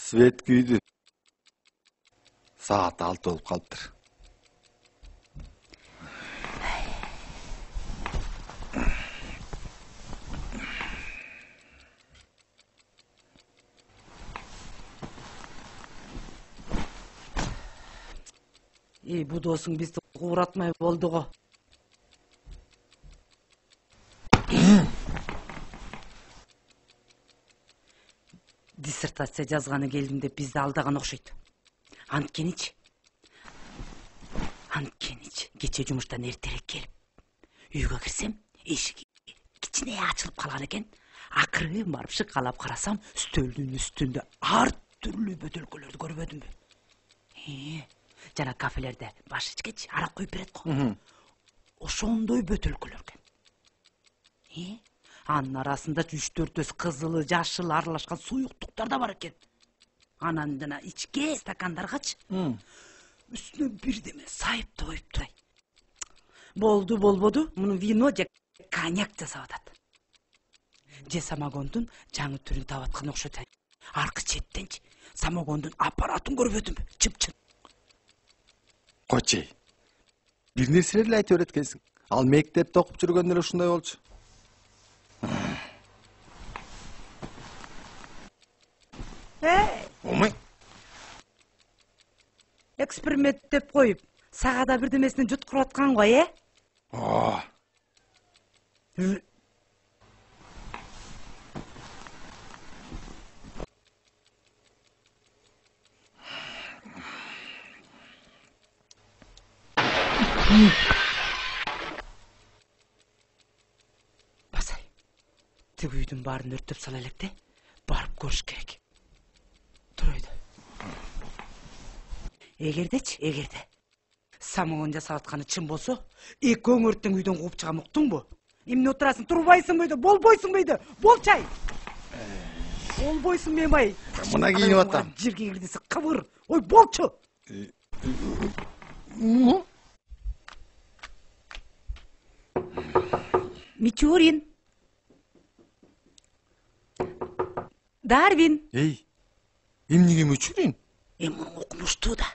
Свет күйдү. Saat 6 болуп калыптыр. Bu dosуң бизди кууратмай болду го. Диссертация жазганы келдим деп бизди алдаган окшойт. Анткеничи кече жумуштан эртерээк келип, үйгө кирсем, эшик кичине ачылып калган экен. Акырын барып шыкалап карасам, стөлдүн үстүндө ар түрлүү бөтөлкөлөрдү көрбөдүмбү? Жана кафелерде баш ичкеч арак коюп берет го. Ошондой бөтөлкөлөр экен. Анын арасында 3-4 кызылы, жашыл аралашкан суюктуктар да бар экен. Анан жана ичке стакандаргачы үстүнө бирдеме сайып тоюп турай. Болду болбоду, муну вино же коньяк жасап атат. Же самогондун жаңы түрүн таап аткан окшойт. Аркы четтенчи самогондун аппаратын көрбөдүмбү? Чып-чып. Койчу. Бир нерселерди айтып берет экенсиң. Ал мектепте окуп жүргөндө эле ушундай болчу. Омай. Эксперимент деп коюп, сагада бирдемесин жуткуруп аткан го, Басай, тиги үйдүн баарын өрттөп сала электе, барып көрүш керек. Туройду. Эгерде самогон жасап атканы чын болсо, экөөң өрттөн үйдөн кууп чыгам, уктуңбу? Эмне отурасың? Турбайсыңбы үйдө? Болбойсуңбу үйдө? Болчай. Болбойсуң мемай. Мына кийинип атам. Жерге кирдиси кыбыр. Ой, болчу. Мичурин. Дарвин. Эмнеге Мичурин? Мунун окумуштуу да.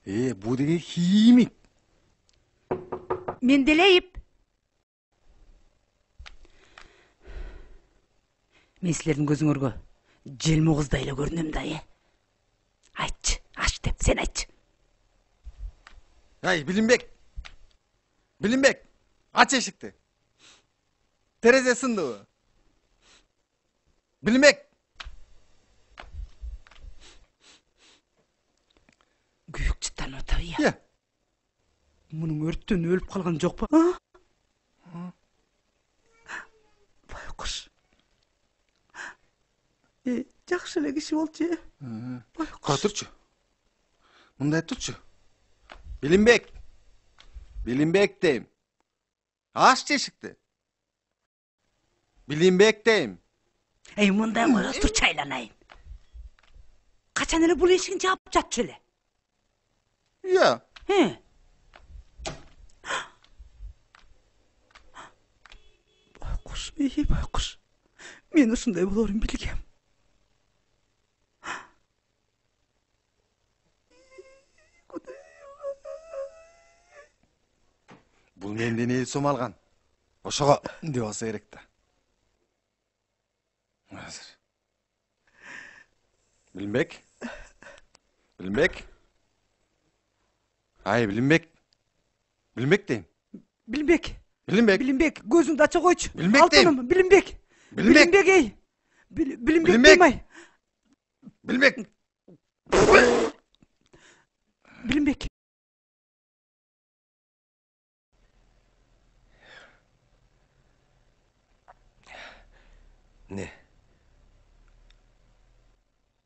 Бу деген химик. Менделеев. Мен силердин көзүңөргө желмогуздай эле көрүнөм да, Айтчы, аш деп, сен айтчы. Билимбек, ач эшикти. Терезе сындыбы? Билимбек. Күйүк чыттанып атабы, Мунун өрттөн өлүп калган жокпу? Байкуш. Жакшы эле киши болчу, Байкуш. Кой турчу. Мындай турчу. Билимбек дейм. Аччы эшикти. Билимбек дейм. Мындай койо турчу, айланайын. Качан эле бул эшигин жаап жатчу эле? Байкуш. Мен ушундай болорун билгем. Бул менден эл сом алган. Ошого деп алса керек да. Азыр. Билимбек. Билимбек дейм. Билимбек, көзүңдү ача койчу. Билимбек дейм. Билимбек, демай. Билимбек. Не?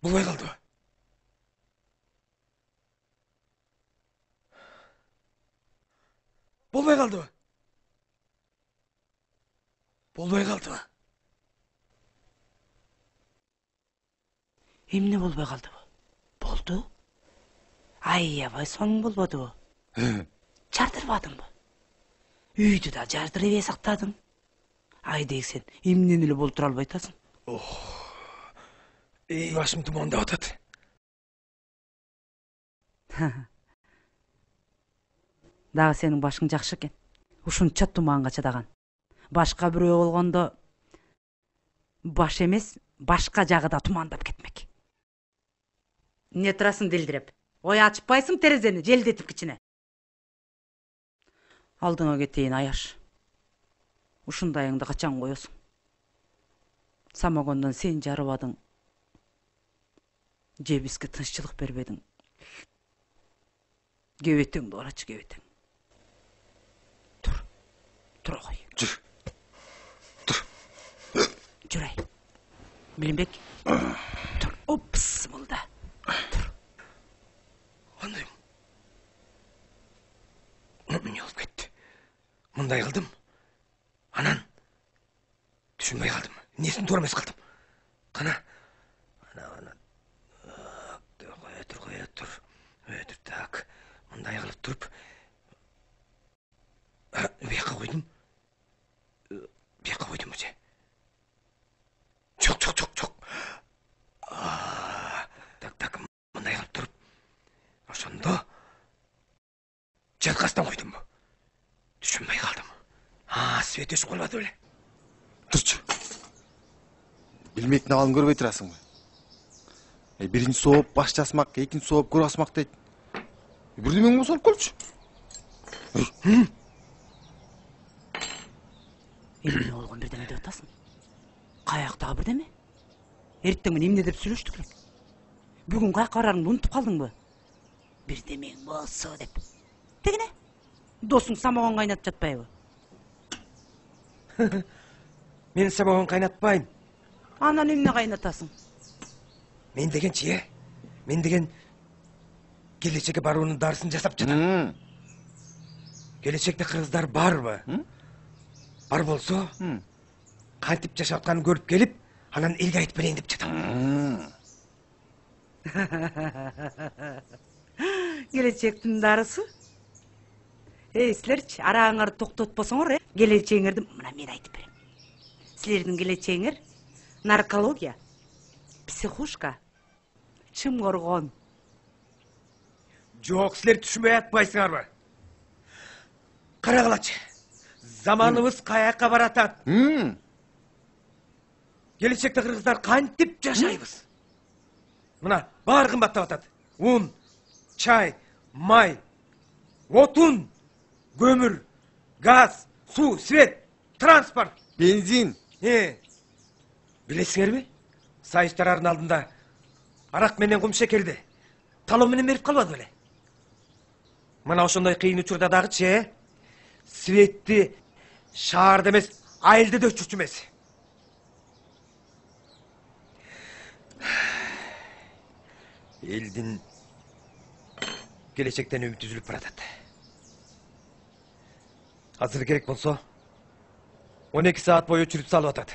Болбой калдыбы? Эмне болбой калдыбы? Болду. Аябай соң болбодубу? Жардырбадыңбы? Үйдү да жардырып эле сактадың. Айдек сен эмнени эле болтура албай атасың? Башым тумандап атат. Дагы сенин башың жакшы экен. Ушунча туманга чыдаган. Башка бирөө болгондо баш эмес, башка жагы да тумандап кетмек. Эмне турасың дилдиреп? Ой, ачпайсың терезени, желдетип кичине. Алдыңа кетейин, Аяш. Ушундайыңды качан коесуң? Самогондон сен жарыбадың. Же бизге тынччылык бербедиң. Кебетеңди карачы, кебетең. Тура кой. Жүр. Жүрай. Билимбек. Тур. Опс, мылда. Тур. Кандай? Эмне болуп кетти? Мындай кылдым. Анан түшүнбөй калдым. Несин туура эмес кылдым. Кана. Ана. Кое тур. Так. Мындай кылып туруп. Бияка койдум. Бияка койдум уже. Жок. Так. Мындай кылып туруп. Ошондо жаткастан койдумбу. Түшүнбөй калдым. Свет өчүп калбады беле. Турчу. Билмектин абалын көрбөй турасыңбы? Биринчи сооп баш жасмак, экинчи сооп көрө асмак дейт. Бирдемең болсо алып келчү. Эмне болгон бирдеме деп атасың? Каяктагы бирдеме? Эртең менен эмне деп сүйлөштүк элек? Бүгүн каяка барарыңды унутуп калдыңбы? Бирдемең болсо деп. Дегене? Досуң самогон кайнатып жатпайбы? Мен самогон кайнатпайм. Анан эмне кайнатасың? Мен деген Мен деген келечекке баруунун дарысын жасап жатам. Келечекте кыргыздар барбы? Бар болсо, кантип жашап атканын көрүп келип, анан элге айтып берейин деп жатам. Келечектин дарысы? Силерчи араңарды токтотпосоңор, келечегиңерди мына мен айтып берем. Силердин келечегиңер наркология, психушка, чымкоргон. Жок, силер түшүнбөй атпайсыңарбы? Карагылачы. Заманыбыз каяка баратат. Келечекте кыргыздар кантип жашайбыз? Мына баары кымбаттап атат. Un, чай, май, отун, көмүр, газ, суу, свет, транспорт, Бензин. Билесиңерби? Сайыштарардын алдында арак менен кум шекерди талон менен берип калбады беле? Мына ошондой кыйын учурда дагычы, светти шаарда эмес, айылда да өчүрчү эмес. Элдин келечектен үмүтү үзүлүп баратат. Азыр керек болсо 12 саат бою өчүрүп салып атат.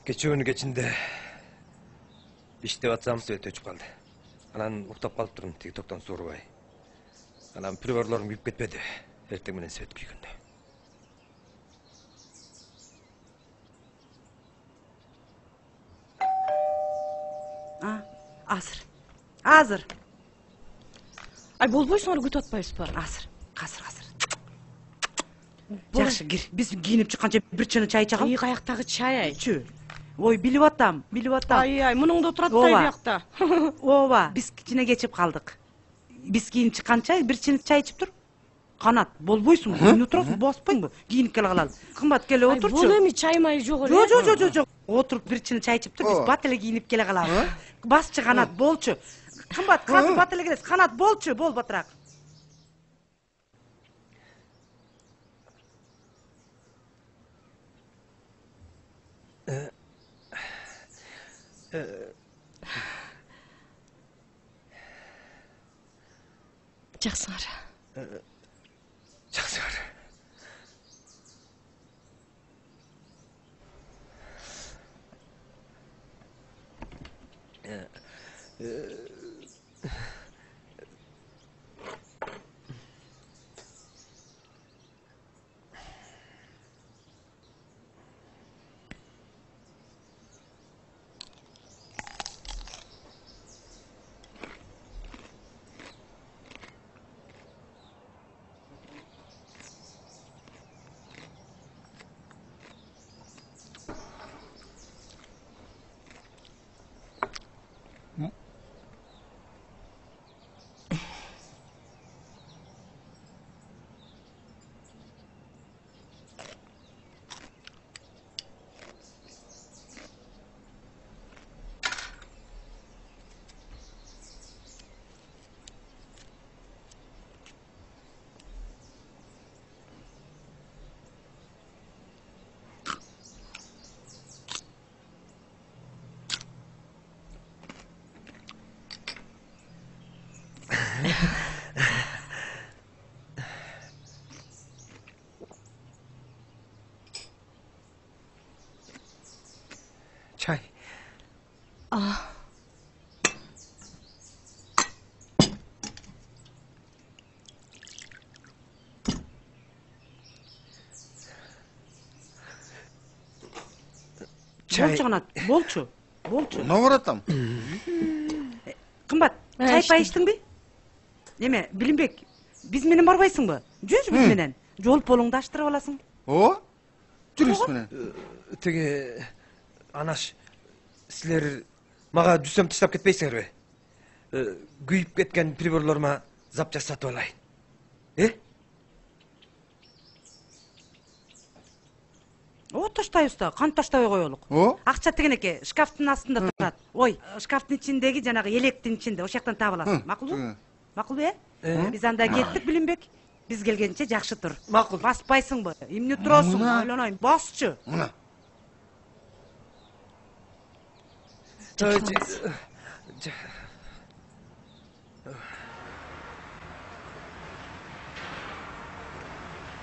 Кечөөнү кечинде иштеп атсам свет өчүп калды. Анан уктап калып турдум, тиги токтон суурбай. Анан приборлорум күйүп кетпеди. Эртең менен свет күйгөндө. Азыр. Ай, болбойсуңар, күтүп атпайбызбы? Азыр. Жакшы, кир. Биз кийинип чыкканча бир чыны чай чагам. Каяктагы чай, ай. Чү. Ой, билип атам. Ай, мунуңда турат да биякта. Ооба, биз кичине кечип калдык. Биз кийинип чыкканча бир чыны чай ичип тур. Канат, болбойсуңбу? Эмне турасың? Баспайсыңбы? Кийинип келе калалы. Кымбат, келе отурчу. Бул эми чай май жок эле. Жок. Отуруп бир чыны чай ичип тур, биз бат эле кийинип келе калабыз. Басчы Канат, болчу. Кымбат, казыр бат эле келесиз. Канат, болчу, бол батыраак. Жаксыңар. Жаксыңар. Çay. Çay. Болчу Канат, болчу. Болчу. Ne var atam? Кымбат, чай пай içтиңби? Неме, Билимбек, биз менен барбайсыңбы? Жүрүш биз менен. Жол полуңду аштырып аласың. O? Жүрүш менен. Теге анаш силер мага жүзөм таштап кетпейсиңерби? Күйүп кеткен приборлорума запчасть сатып алайын. О, таштайбыз да, кантип таштабай коелук. О? Акча тигинеке шкафтын астында турат. Ой, шкафтын ичиндеги жанагы электин ичинде, ошол жактан таап аласың. Макулбу? Макулбу, Биз анда кеттик, Билимбек. Биз келгенче жакшы тур. Макул. Баспайсыңбы? Эмне турасың? Ойлонойм, басчы. Мына.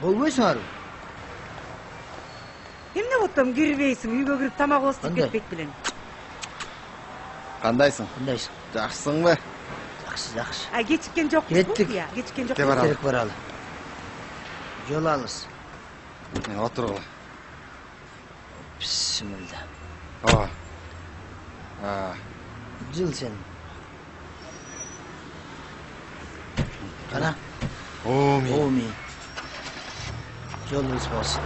Болбойсуңарбы? Эмне боттом кирбейсиң? Үйгө кирип тамак ооздуп Кандай? кетпек белең. Кандайсың? Кандайсың? Жакшысыңбы? Жакшы. Кечиккен жокпуз. Кеттик. Кечиккен жок. Кеп баралы. Керек баралы. Жол алыс. Отургула. Бисмилла. Ооба. Жыл сен. Кана. Оми. Жолубуз болсун.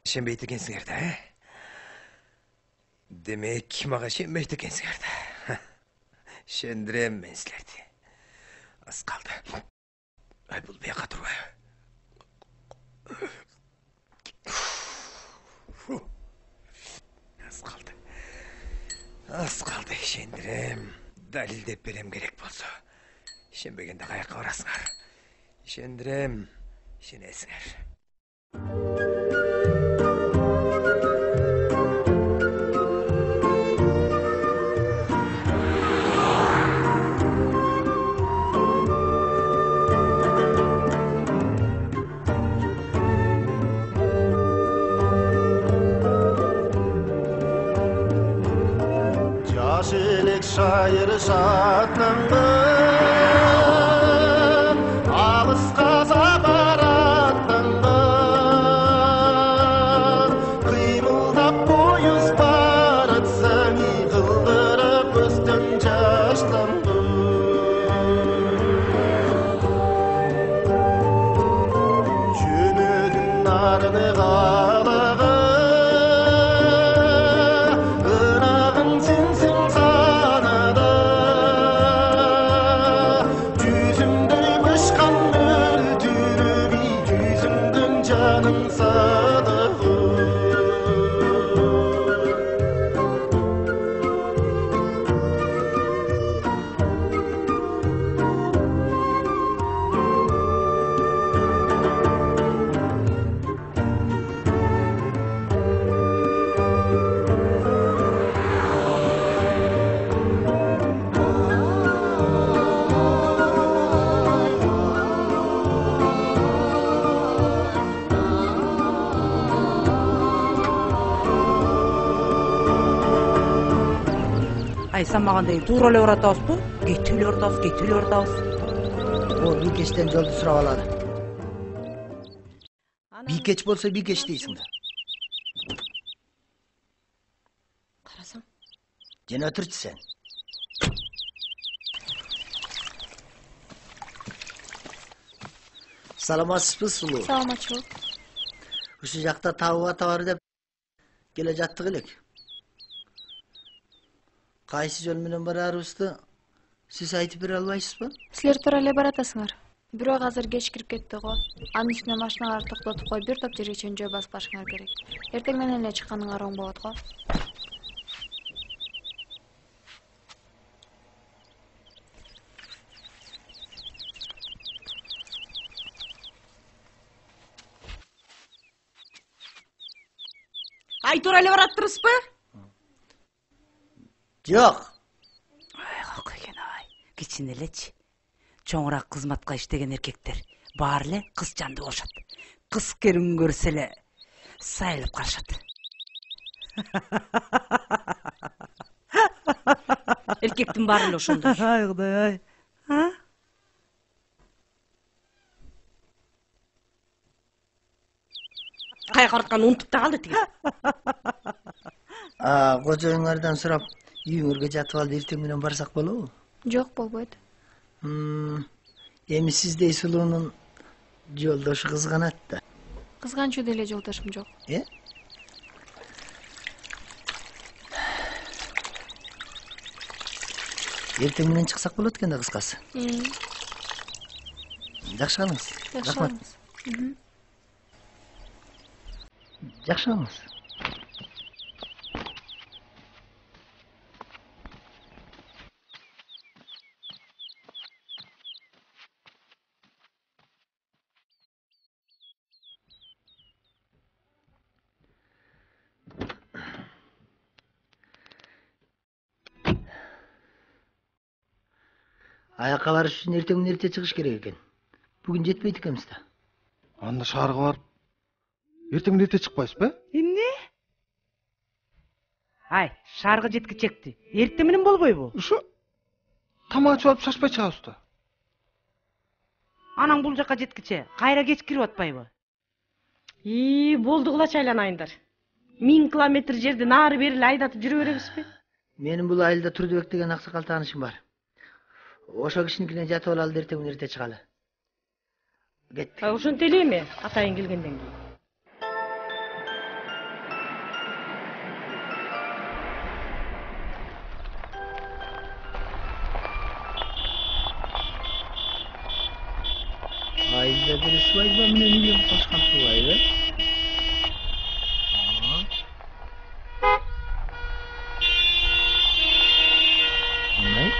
Шенбейт экенсиңер да, Демек, мага шенбейт экенсиңер да. Шендирем мен силерди. Аз калды. Ай, бул бияка турбайбы? Аз калды, шендирем. Далилдеп берем керек болсо. Шенбегенде каяка барасыңар? Шендирем, шенесиңер. Yaşılık şair şatlandı, alısqa zabaratlandı. Kıymıldap boyuz baratsan, yıkıldırıp üstün yaşlandı. Jönödün narını qalığı, ınağın sinsin sanıda. Yüzümden başkan öldürüp, yüzümden canın sadığı. Айсамагандай туура эле баратабызбы? Кетип эле баратабыз. О, Бикечтен жолду сурап алалы. Бикеч болсо Бикеч дейсиң да. Карасаң. Жана отурчу сен. Саламатсызбы, Сулуу? Саламатчылык. Ушул жакта табып атабар деп келе жаттык элек. Кайсы жол менен барарыбызды сиз айтып бере албайсызбы? Силер туура эле баратасыңар. Бирок азыр кеч кирип кетти го. Анын үстүнө машиналарды токтотуп коюп бир топ жерге чейин жөө басып барышыңар керек. Эртең менен эле чыкканыңар оң болот го. Айтор эле бараттырсызбы? Жок. Ай, кок экен ай. Кичине элечи. Чоңураак кызматка иштеген эркектер баары эле кыз жанды болушат. Кыз келин көрсө эле сайылып калышат. Эркектин баары эле ошондой. Ай, Кудай ай. Кайга каратканын унутуп да калды тиги. Кожоюңардан сурап, үйүңөргө жатып алды, эртең менен барсак болобу? Жок, болбойт. Эми сиздей сулуунун жолдошу кызганат да. Кызганчу деле жолдошум жок. Эртең менен чыксак болот экен да, кыскасы. Жакшы калыңыз. Жакшы Рахмат. калыңыз. Жакшы калыңыз. Аякка барыш үчүн эртең менен эрте чыгыш керек экен. Бүгүн жетпейт экенбиз да. Анда шаарга барып, эртең менен эрте чыкпайсызбы? Эмне? Ай, шаарга жеткичекти. Эртең менен болбойбу? Ушу тамак ичип алып шашпай чыгабыз да. Анан бул жака жеткиче кайра кеч кирип атпайбы? Болду кылач айланайындар. 1000 километр жерден ары бери айдатып жүрө беребизби? Менин бул айылда Турдубек деген аксакал таанышым бар. Ошо кишиникине жатып алалы, эртең менен эрте чыгалы. Кеттик. Ошентип элеби атайын келгенден кийин. Айылда бир свадьба менен үйгө кошкан турбайбы? Кандай?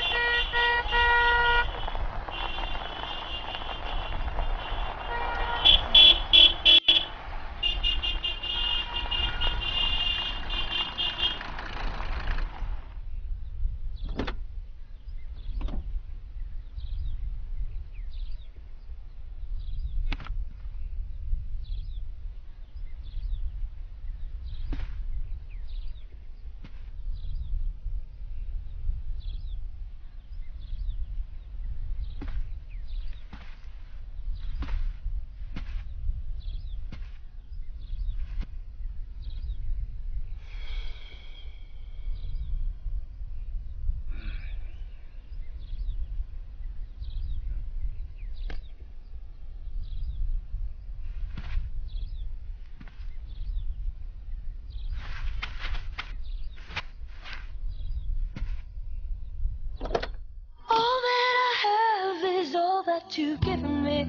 All that I have is all that you've given me.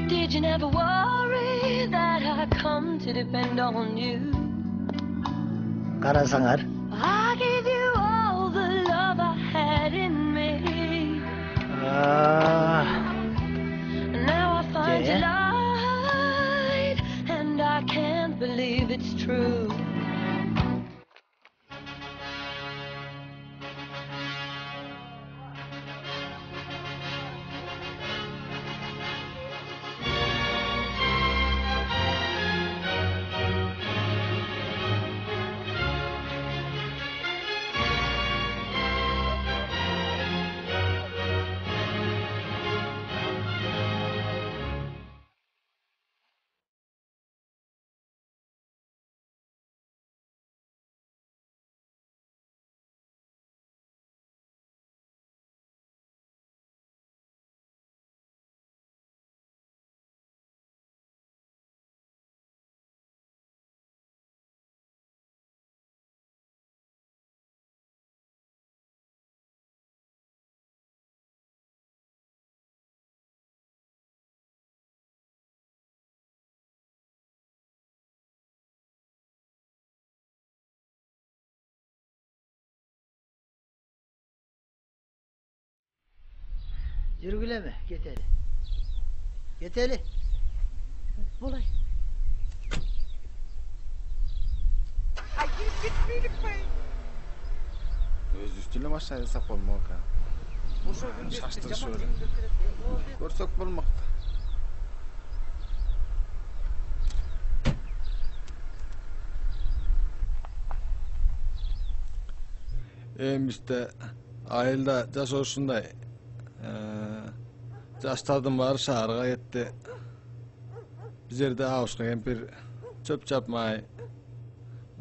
Did you never worry that I come to depend on you? Карасаңар. I gave you all the love I had in me. Now I find you lied, and I can't believe it's true. Жүргүлеме, кетели. Кетели. Болай. Öz üstüne машина жасап болмок. Шаштырыш öyle. Көрсөк болмок. İşte ayılda жашоо ушундай. Жаштардын баары шаарга кетти. Биз жерде абышка кемпир чөп чапмай,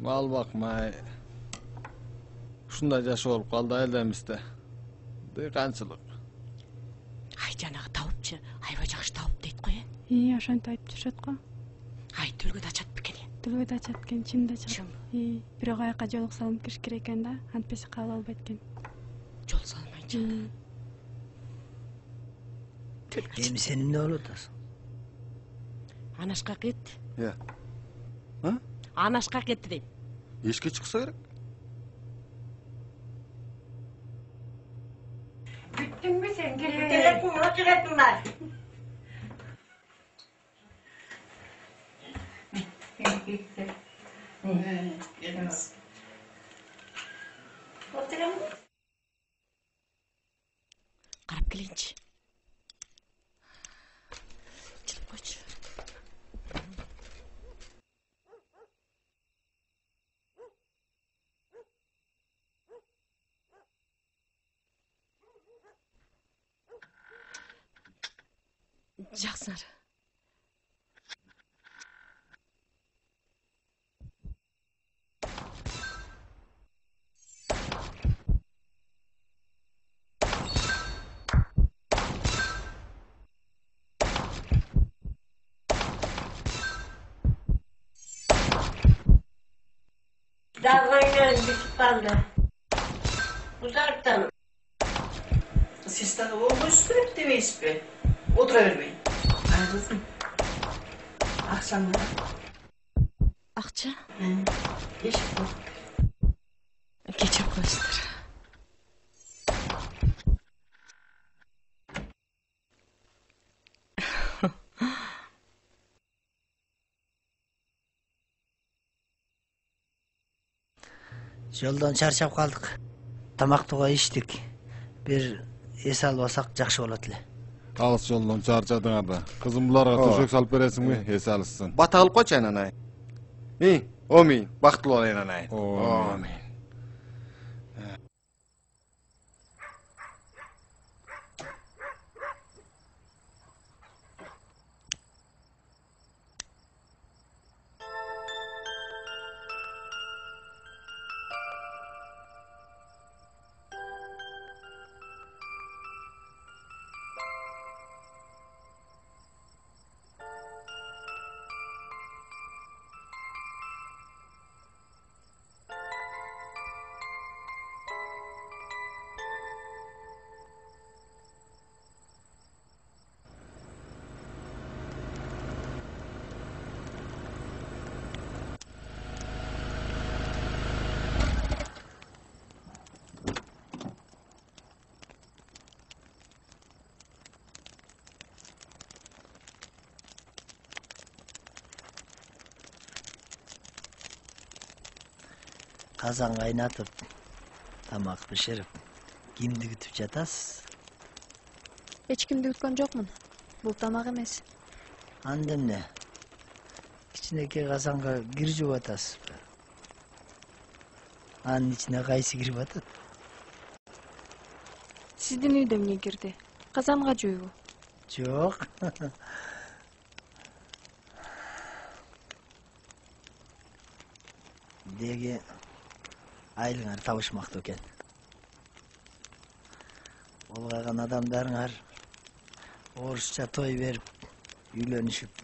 мал бакмай. Ушундай жашоо болуп калды айылдамызда. Дыйканчылык. Ай жанагы тауыпчы, аябай жакшы тауып дейт го. Ошентип айтып жүрөт го. Ай төлгөдө ачат бекен. Төлгөдө ачат экен, чынында чыгат. Чын. Бирок аякка жолук салынып кириш керек экен да, антпесе кабыл албайт экен. Жол салмайчы. Эми сен эмне болуп атасың? Анашка кетти. Ha? Анашка кетти дейм. Эшке чыкса керек. Gittin mi sen? Gittin mi? Otur ettiler. Oturun mu? Карап келейинчи. Чыгып койчу. Жақсылар. Dağlayın bitip kaldı. Uzaktan. Siz daha olmuş hep demeyiz be. Oturavermeyin. Ay kızım. Akşamlar. Акча? Eşit bak. Кечирип коесуздар. Жолдон чарчап калдык. Тамактууга иштик. Бир эс албасак жакшы болот эле. Алыс жолдон чарчадың ада. Кызым буларга төшөк салып бересиңби? Эс алышсын. Бата алып койчу анай. Омин, бактылуу болайын анай. Омин. Казан кайнатып, тамак пиширип, кимди күтүп жатасыз? Эч кимди күткөн жокмун. Бул тамак эмес. Анда эмне? Кичинекей казанга кир жууп атасызбы? Анын ичине кайсы кирип атат? Сиздин үйдө эмне кирди? Казанга жуйбу? Жок. Деги айылыңар табышмактуу экен. Улгайган адамдарыңар орусча той берип, үйлөнүшүп.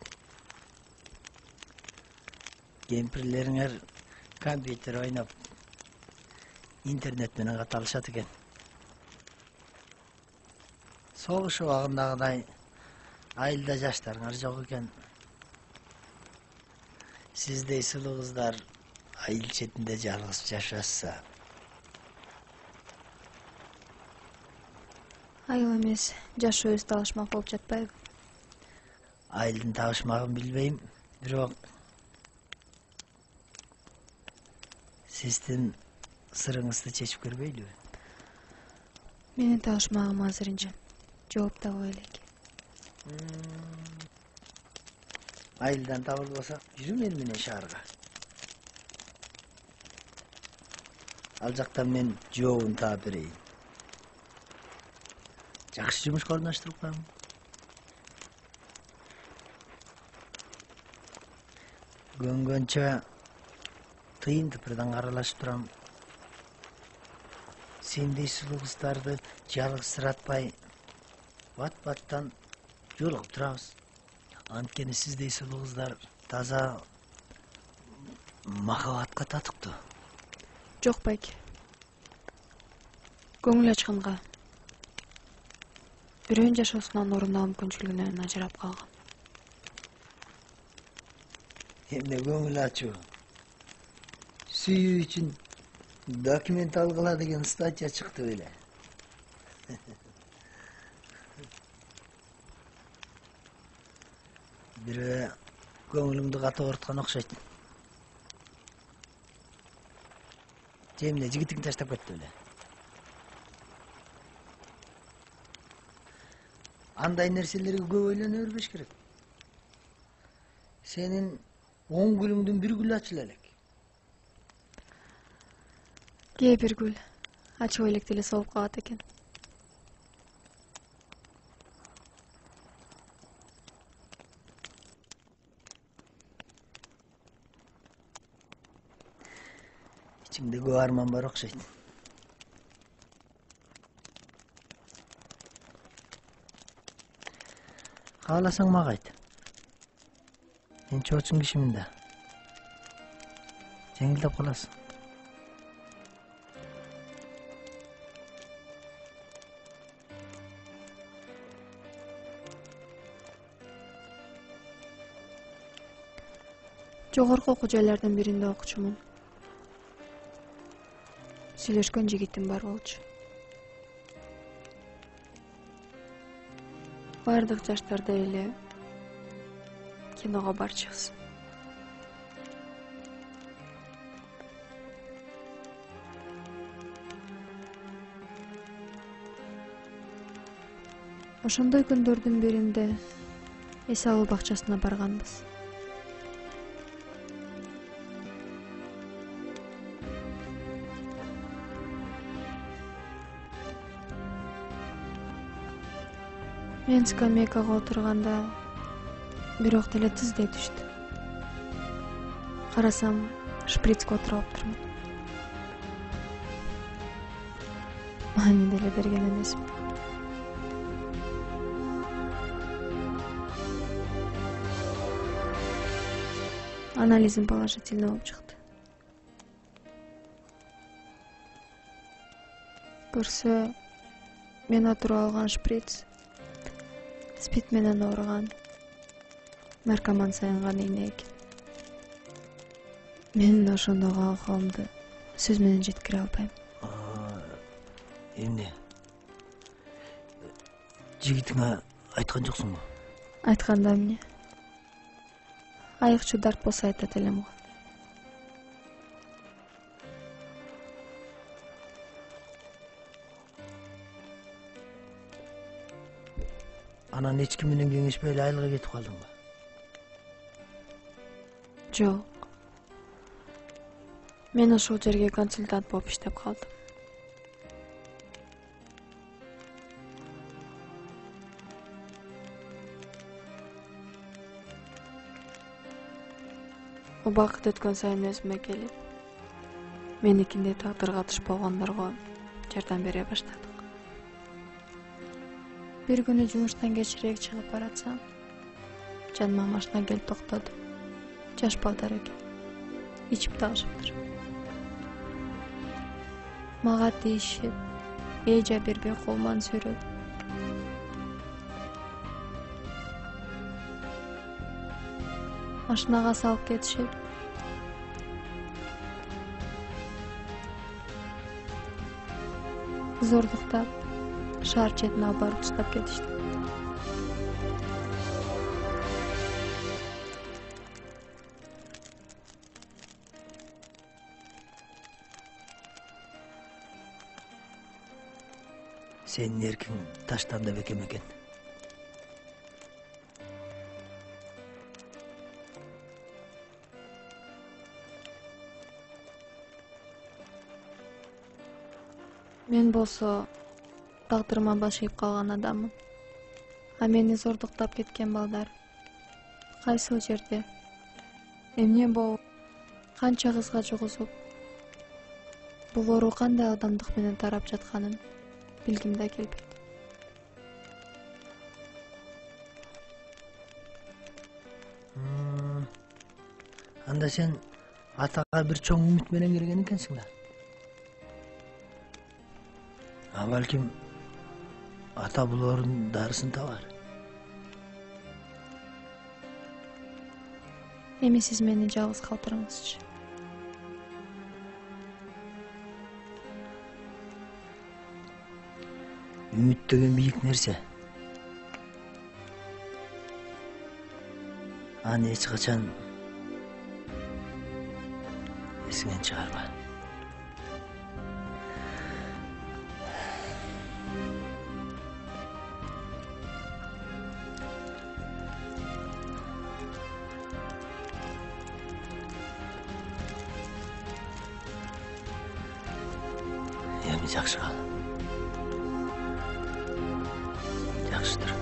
Кемпирлериңер компьютер ойнап, интернет менен каталышат экен. Согуш убагындагыдай айылда жаштарыңар жок экен. Сиздей сулуу кыздар айыл четинде жалгыз жашаса. Айыл эмес, жашоо өз табышмак болуп жатпайбы? Айылдын табышмагын билбейм, бирок Сиздин сырыңызды чечип көрбөйлүбү? Менин табышмагым азырынча жооп табы элек. Айылдан табылбаса, жүрүм эл менен шаарга. Ал жактан мен жообун таап берейин. Жакшы жумушка орноштуруп коем. Көнгөнчө тыйын тыпырдан аралашып турам. Сендей сулуу кыздарды жалгызсыратпай бат-баттан жолугуп турабыз. Анткени сиздей сулуу кыздар таза махабатка татыктуу. Жок байке. Көңүл ачканга бирөөнүн жашоосунан орунуу мүмкүнчүлүгүнөн ажырап калгам. Эмне көңүл ачуу? Сүйүү үчүн документал кыла деген статья чыкты беле. Бирөө көңүлүңдү катып ооруткан окшойт. Эмне жигитиңди таштап кетти беле? Андай нерселерге көп ойлоно бербеш керек. Сенин 10 гүлүңдүн бир гүлү ачыла элек. Кээ бир гүл ачып электе эле солуп калат экен. İçimde көп арман бар окшойт. Кааласаң мага айт. Мен чоочун кишимин да. Жеңилдеп каласың. Жогорку окуу жайлардын биринде окучумун. Сүйлөшкөн жигитим бар болчу. Бардык жаштарда эле киного барчыбыз. Ошондой күндөрдүн биринде эс алуу бакчасына барганбыз. Мен скамейкага отурганда бирок деле тиздей түштү. Карасам, шприцке отуруп алыптырмын. Маани деле берген эмесмин. Анализим положительный болуп чыкты. Көрсө, мен отуруп алган шприц спид менен ооруган наркоман сайынган ийне экен. Мен ошондогу акыбымды сөз менен жеткире албайм. Эмне? Жигитиңе айткан жоксуңбу? Айтканда эмне? Айыкчу дарт болсо айтат элем го. Анан эч ким менен кеңешпей эле айылга кетип калдыңбы? Жок. Мен ошол жерге консультант болуп иштеп калдым. Убакыт өткөн сайын өзүмө келип, меникиндей тагдырга туш болгондорго жардам бере баштадык. Бир күнү жумуштан кечирээк чыгып баратсам, жаныма машина келип токтоду. Жаш балдар экен. Ичип тагышыптыр. Мага тийишип, эжа бербей колман сүйрөп. Машинага салып кетишип. Зордуктап, шаар четине алып барып таштап кетишти. Senin erkin taştan da bekem eken. Мен болсо тагдырыма баш ийип калган адаммын. А мени зордуктап кеткен балдар кайсыл жерде? Эмне болуп, канча кызга жугузуп, бул оору кандай адамдык менен тарап жатканын билгим да келбейт. Анда сен атага бир чоң үмүт менен кирген экенсиң да. А балким ата бул оорунун дарысын табар. Эми сиз мени жалгыз калтырыңызчы. Үмүт деген бийик нерсе. Аны эч качан эсиңен чыгарба. Эми жакшы кал. Жакшыдыр.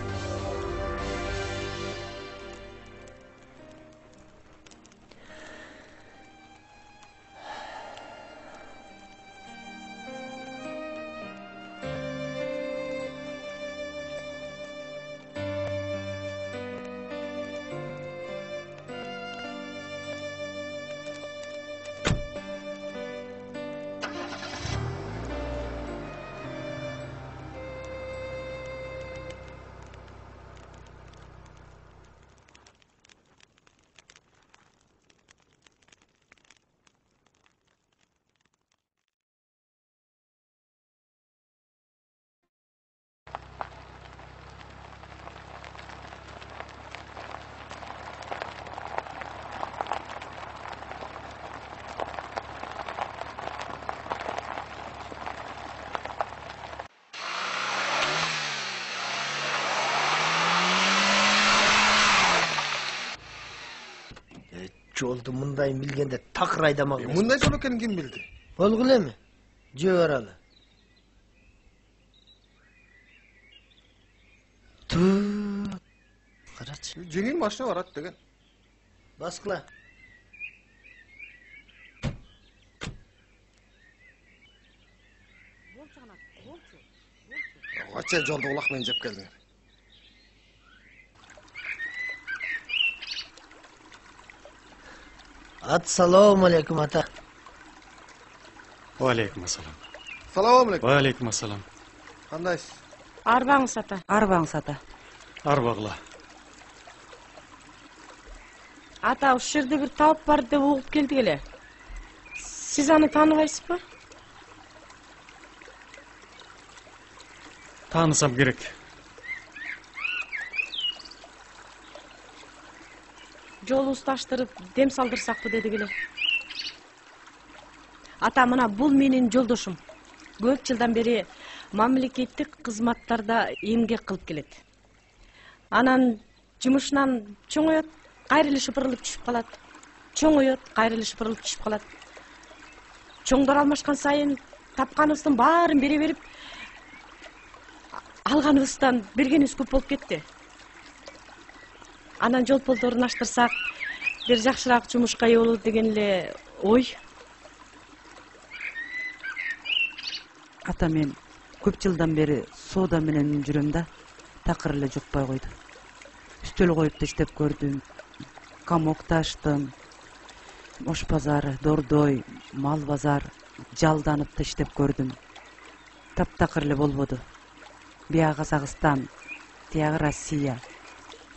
Жолду мындай билгенде такыр айдамак эмес. Мындай жол экенин ким билди? Болгул эми. Жөө баралы. Карачы. Жеңил машина барат деген. Баскыла. Кача жолду улак менен жеп келдиңер. Assalomu alaykum ata. Va alaykum assalom. Assalomu alaykum. Va alaykum assalom. Qandaysiz? Арбаңыз ата. Арбаңыз ата. Арбагыла. Ата, ушул жерде бир табып бар деп угуп келдик эле. Сиз аны тааныбайсызбы? Таанысам керек. Жолубузду таштырып, дем салдырсакпы дедик эле. Ата, мына бул менин жолдошум. Көп жылдан бери мамлекеттик кызматтарда эмгек кылып келет. Анан жумушунан чоңоет, кайрылып шыпырылып түшүп калат. Чоңоет, кайрылып шыпырылып түшүп калат. Чоңдор алмашкан сайын тапканыбыздын баарын бере берип, алганыбыздан бергенибиз көп болуп кетти. Анан жол полдорун аштырсак, бир жакшыраак жумушка ээ болот деген эле ой. Ата, мен көп жылдан бери соода менен жүрөм да, такыр эле жукпай койду. Үстөл коюп да иштеп көрдүм. Камок таштым. Ош базары, Дордой, мал базар, жалданып да иштеп көрдүм. Таптакыр эле болбоду. Бияга Казакстан, тиягы Россия.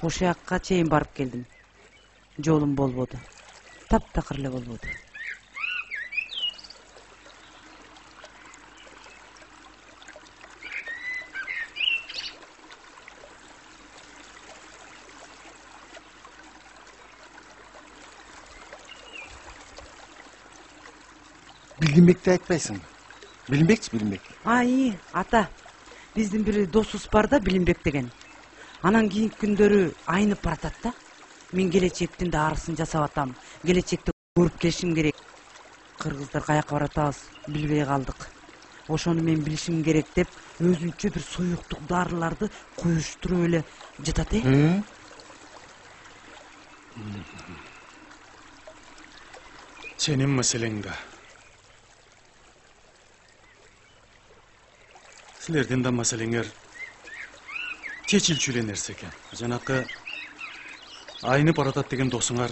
Ошол жакка чейин барып келдим. Жолум болбоду. Таптакыр эле болбоду. Билгенбекти айтпайсыңбы? Билинбекчи, Билинбек. Ата, Биздин бир досубуз бар да, Билимбек деген. Анан кийинки күндөрү айнып баратат да. Мен келечектин да арысын жасап атам. Келечекти көрүп келишим керек. Кыргыздар каяка баратабыз билбей калдык. Ошону мен билишим керек деп өзүнчө бир суюктук дарыларды куюштуруп эле жатат, Сенин маселең да. Силердин да маселеңер чечилчү эле нерсе экен. Жанакы айнып баратат деген досуңар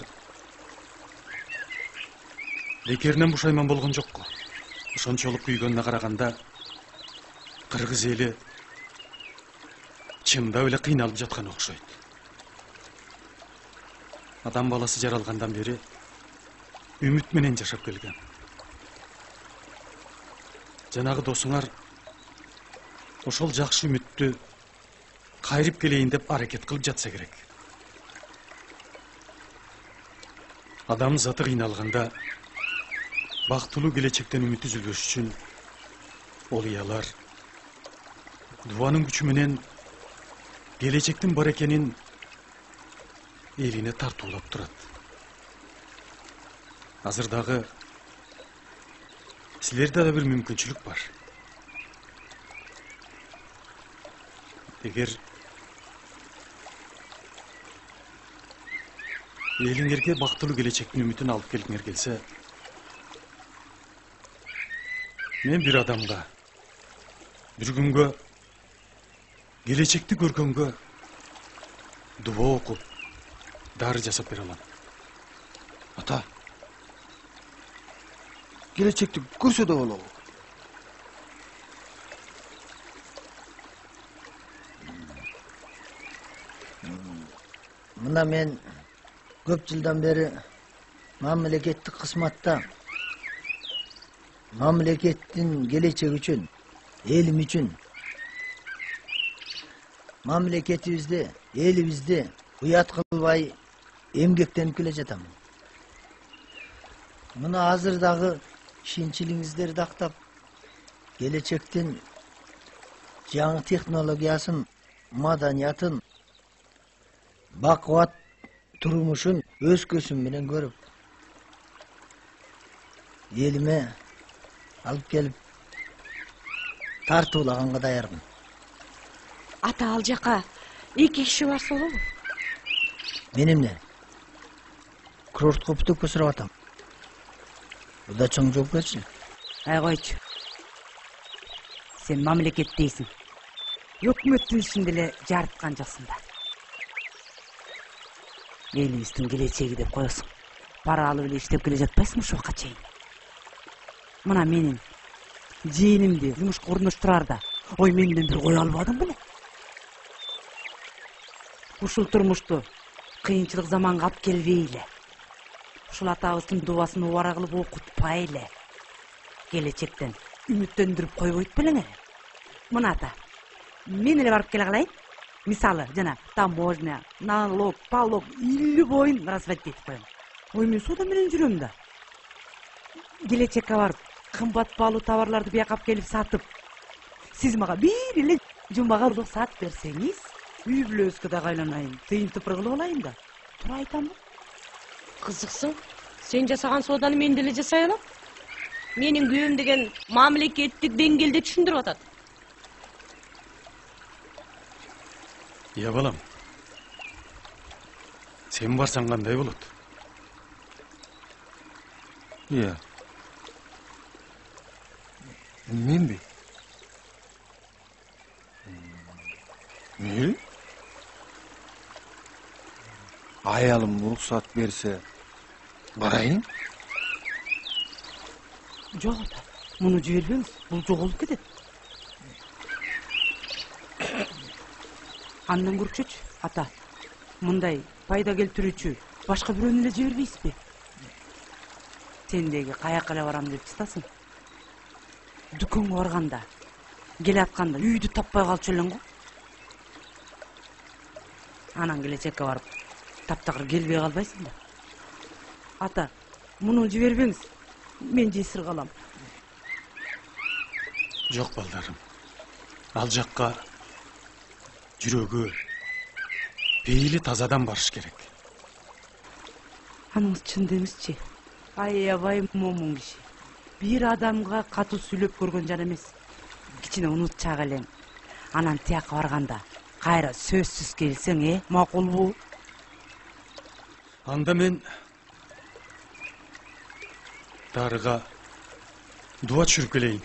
бекеринен бушайман болгон жокко. Ошончолук күйгөнүнө караганда кыргыз эли чындап эле кыйналып жаткан окшойт. Адам баласы жаралгандан бери үмүт менен жашап келген. Жанагы досуңар ошол жакшы үмүттү кайрып келейин деп аракет кылып жатса керек. Адам заты кыйналганда бактылуу келечектен үмүт үзүлбөш үчүн ол ыялар дубанын күчү менен келечектин бар экенин элине тартуулап турат. Азыр дагы силерде да бир мүмкүнчүлүк бар. Эгер элиңерге бактылуу келечектин үмүтүн алып келгиңер келсе, мен бир адамга бир күнгө келечекти көргөнгө дуба окуп дары жасап бере алам. Ата, келечекти көрсө да болобу? Мына мен көп жылдан бeri мамлекеттик кызматта, мамлекеттин келечеги үчүн, элим үчүн, мамлекетибизди, элибизди уят кылбай эмгектенип келе жатам. Мына азыр дагы ишенчилиңиздерди актап, келечектин жаңы технологиясын, маданиятын, бакубат турмушун өз көзүм менен көрүп, элиме алып келип тартуулаганга даярмын. Ата, ал жака эки киши барса болобу? Мен эмне? Курортко путевка сурап атам. Бул да чоң жоопкерчилик. Койчу. Сен мамлекет дейсиң. Өкмөттүн ишинде эле жарыткан жоксуң да. Элибиздин келечеги деп коесуң. Пара алып эле иштеп келе жатпайсың ушул убакка чейин. Мына менин жээнимди жумушка орноштурарда, ой менден бир кое албадың беле? Ушул турмушту кыйынчылык заманга алып келбейле. Ушул атабыздын дубасын убара кылып окутпайлы. Келечектен үмүттөндүрүп койбойт белең эле. Мына ата, мен эле барып келе калайын. Мисалы, жана таможня, налог, палог, любойн разводить этип коем. Ой, мен соода менен жүрөм да. Келечекке барып, кымбат баалуу товарларды бияка алып келип сатып, сиз мага бир эле жумага уруксат берсеңиз, үй бүлөбүзгө да кайланайын, тыйын тыпыр кылып алайын да. Туура айтамбы? Кызыксың? Сен жасаган сооданы мен деле жасай алам. Менин күйөөм деген мамлекеттик деңгээлде түшүндүрүп атат. Я балам, сен барсаң кандай болот? Iya. Менби? Мейли? Аялым уруксат берсе, барайын? Жок ата, муну жибербеңиз, бул жоголуп кетет. Андан көрчүчү, ата, мындай пайда келтирүүчү башка бирөөнү эле жибербейсизби? Сендеги каяка эле барам деп чытасың. Дүкөнгө барганда, келе атканда үйдү таппай калчу элең го. Анан келечекке барып, таптакыр келбей калбайсың да. Ата, муну жибербеңиз, мен жесир калам. Жок балдарым. Ал жаққа жүрегі, пейілі тазадан барыш керек. Аныңыз чын деңізчи. Аябай момун киши. Бир адамга катуу сүйлөп көргөн жан эмес. Кичине унутчак элең. Анан тияка барганда кайра сөзсүз келсең, макулбу? Анда мен дарыға дуа түшүрүп келейин.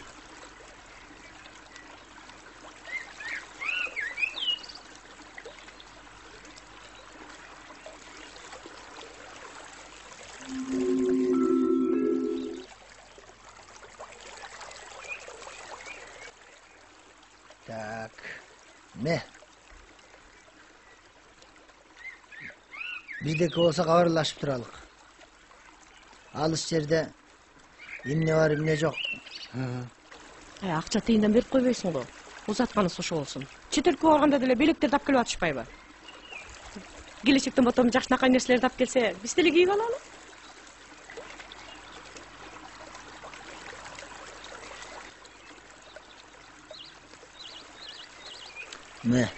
Так. Ne? Биздеки болсо кабарлашып туралык. Алыс жерде эмне бар, эмне жок. Акча тыйындан берип койбойсуңбу? Узатканыңыз ошо болсун. Чет өлкөгө барганда деле белектер тап келип атышпайбы? Келечектен ботом жакшынакай нерселер тап келсе, биз деле кийип алалы. Ne?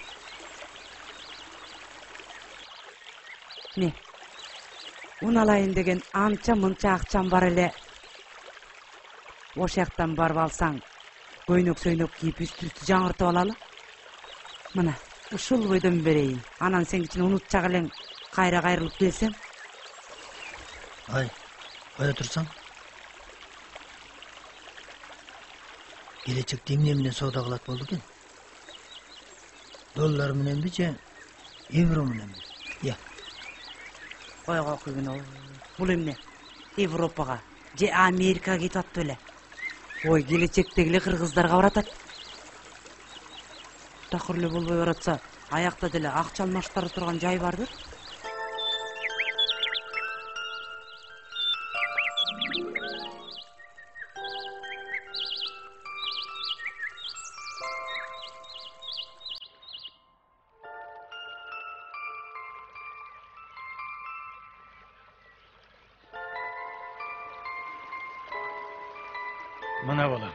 Не? Уналайын деген анча-мынча акчам бар эле. Ош жактан барып алсаң, көйнөк-сөйнөк кийип үстү жаңыртып алалы. Мына, ушул бойдон берейин. Анан сен кичине унутчак элең, кайра кайрылып келсең. Ай, кое турсаң? Келечекте эмне менен соода кылат болду экен? Доллар мененби же евро мененби? Я. Ойго күйгөн бул эмне? Европага же Америкага кетип атты беле? Ой, келечектегиле кыргыздарга баратат. Такыр эле болбой баратса, аякта деле акча алмаштырып турган жай бардыр. Мына балам,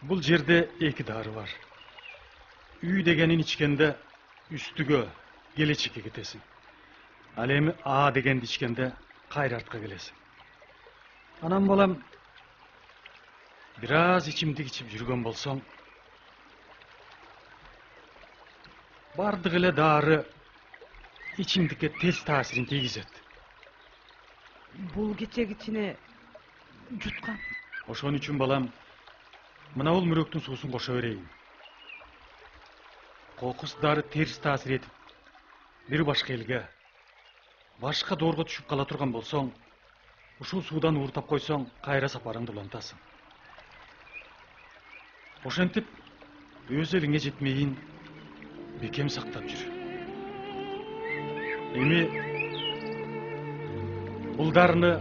бұл жерде эки дары бар. Үй дегенин ичкенде үстүгө, келечекке кетесиң. Ал эми А дегенди ичкенде кайра артка келесиң. Анан балам, бир аз ичимдик ичип жүргөн болсоң, бардык эле дары ичимдикке тез таасирин тийгизет. Бул кече кичине жуткан. Ошон үчүн балам, мына бул мүрөктүн суусун кошо берейин. Кокус дары терс таасир этип, бир башка элге, башка доорго түшүп кала турган болсоң, ушул суудан ууртап койсоң, кайра сапарыңды улантасың. Ошентип, өз элиңе жетмейин бекем сактап жүр. Эми бул дарыны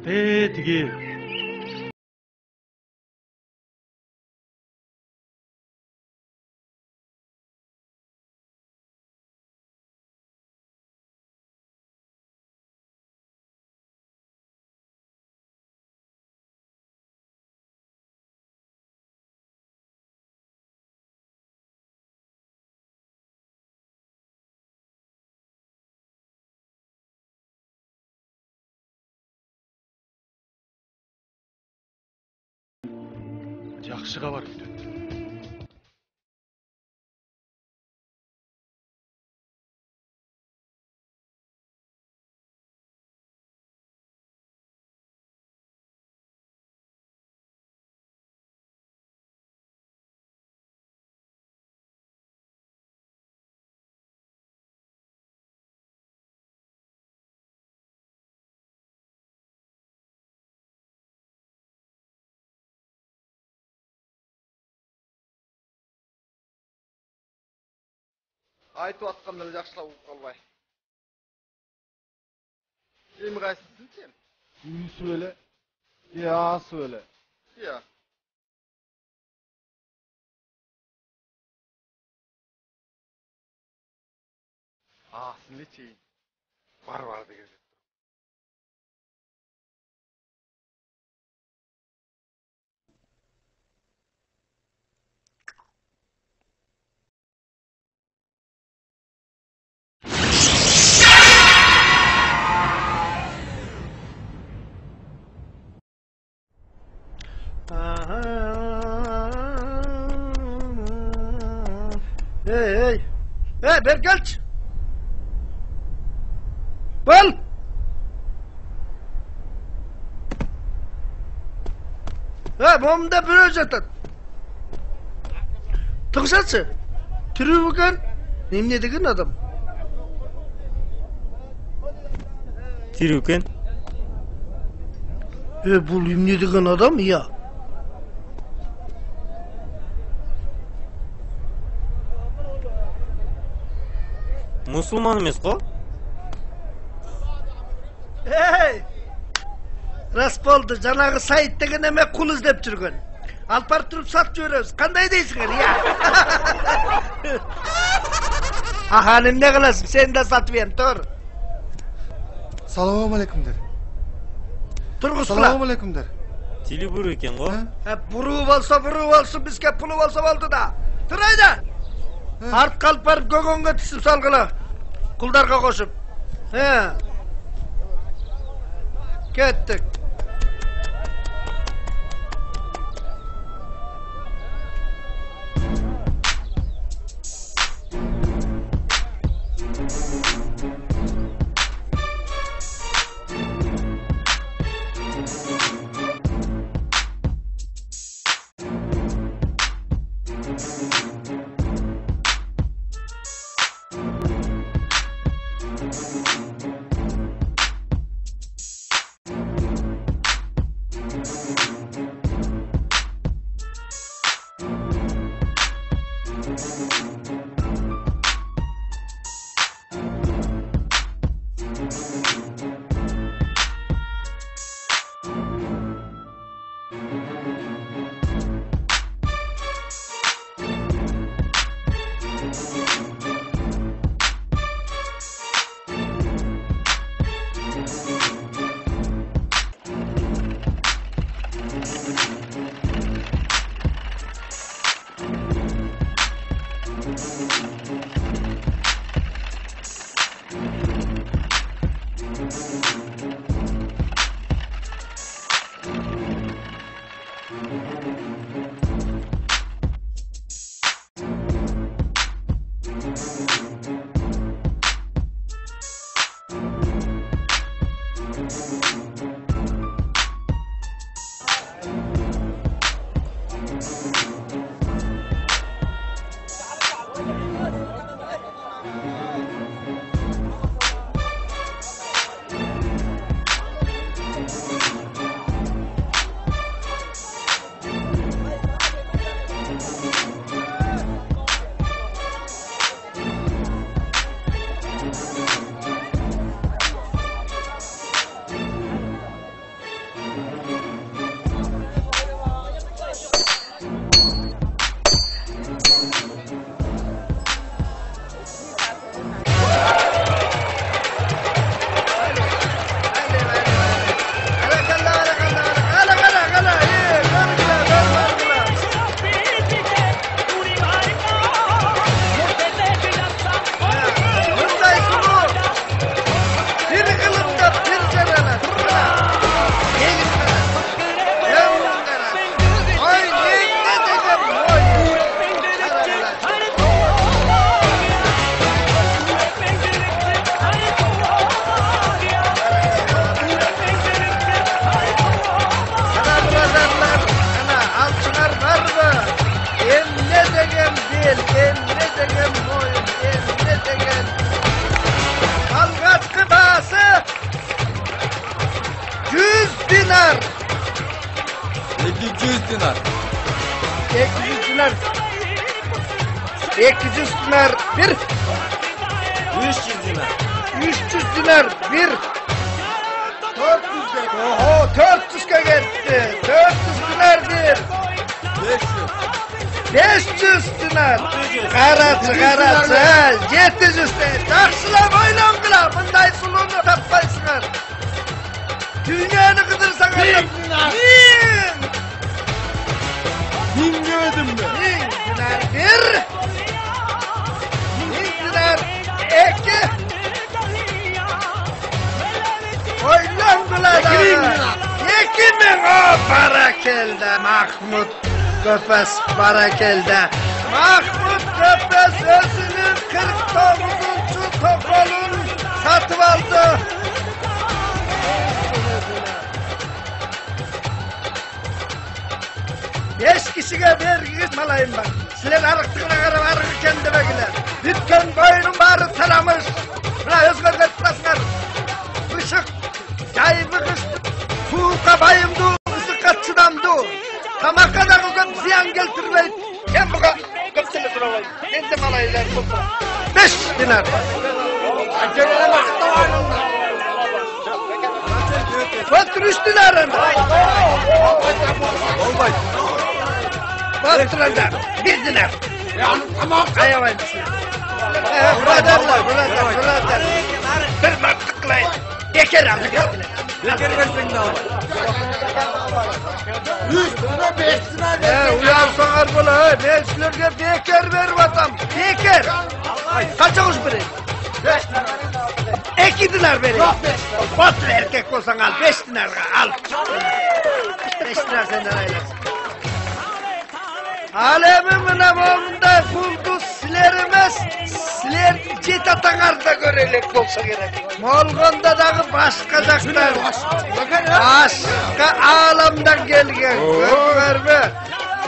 тетиги жакшы кабар күтөт. Айтып атканда эле жакшылап угуп калбай. Эми кайсысын сен? Үйсү беле, Асы беле. Я. Асын эле чейин. Бар деген. Hey, beri kelçi. Bol. Momda bir özetat. Tıkşatsı. Türü bakın. Ne degen adam? Тирүүкен. Bu ne degen adam ya? Мусулман эмес го? Hey! Rast boldu. Janagı Sayit degen eme kul izlep жүргөн. Alp barıp turup sat jiberiz. Kanday deysiңер ya? Ahanim ne kılasın? Sen de satıp yerim, dur. Салам алейкум der. Turgusula. Салам алейкум der. Тили буруу экен го? Buruğu olsun, bizge pulu olsa oldu da. Dur haydi. Art kalp barıp gögönge tüsüp salgıla. Kuldarga koşup. Kettik. dinar. 200 dinar. 200 dinar. 200 dinar bir. 300 dinar. 300 dinar bir. 400 dinar. Oho 400'e gitti. 400 dinar bir. 500 dinar. Qarası. 700 dinar. Yaxşılab oylanqılar. Bunday sulunu tapmaysınlar. Dünyanı kıdırsan adam. 1000 dinar. 1000 gördüm ben. 1000 dinar bir. 1000 dinar iki. Oylanqılar. 2000 o barakelde Mahmut. Köpes barakelde. Mahmut Tepes özünün 49. tokolun satıp aldı. Beş kişiye verginiz malayım ben. Sizler arıktığına kadar arıkken demekiler. Bütün boynun bağrı talamış. Buna özgür etmezler. Işık, yayımı kıştı. Tuğka bayımdı, ısık çıdandı. Tamaka da kızım ziyan getirmeyin. Sen bu kadar kıptını sıralayın. Kendi malaylar tutma. 5 dinar. Acelere vakıtta var. Batır 3 dinarın. Olmaz. Batırlar 1 dinar. Tamam. Ayamayın. Buradarlar. Bir mantıklayın. Beker aldık. Beker versin de alın. 100 lira 5 lira ver. Uyansana bula. Ben sizlerge beker verip atam. Beker. Kaça kuş biri? 5 lira. 2 dinar vereyim. Yok 5 lira. Batır erkek olsan al. 5 dinar al. 5 lira senden aylasın. Alemin namamında kuldu silerimiz. Siler jet atanarda görelek olsa gerek. Molgonda dağı başka zaktan. Başka alamdan gelgen. Görme.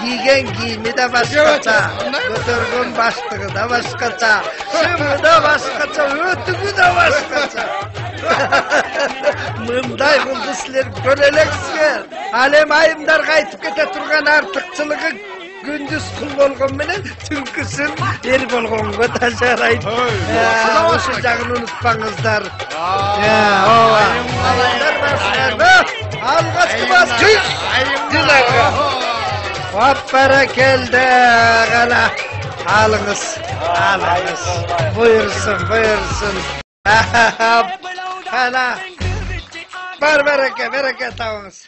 Giygen giyimi de başkaça. Götürgün başlığı da başkaça. Şımı da başkaça. Ötügü de başkaça. Mınday kuldu siler görelek siler. Alem ayımlar kaytıp kete turgan artıkçılığı gündüz kul bolğan menen tünküsün er bolğanга da жарайт. Oşu jagını unutpaňyzlar. Ova. Algaçky basky. Dilarga. Hop barakelde gala. Alıňyz. Buyursun. Hala. Bar bereke tabyňyz.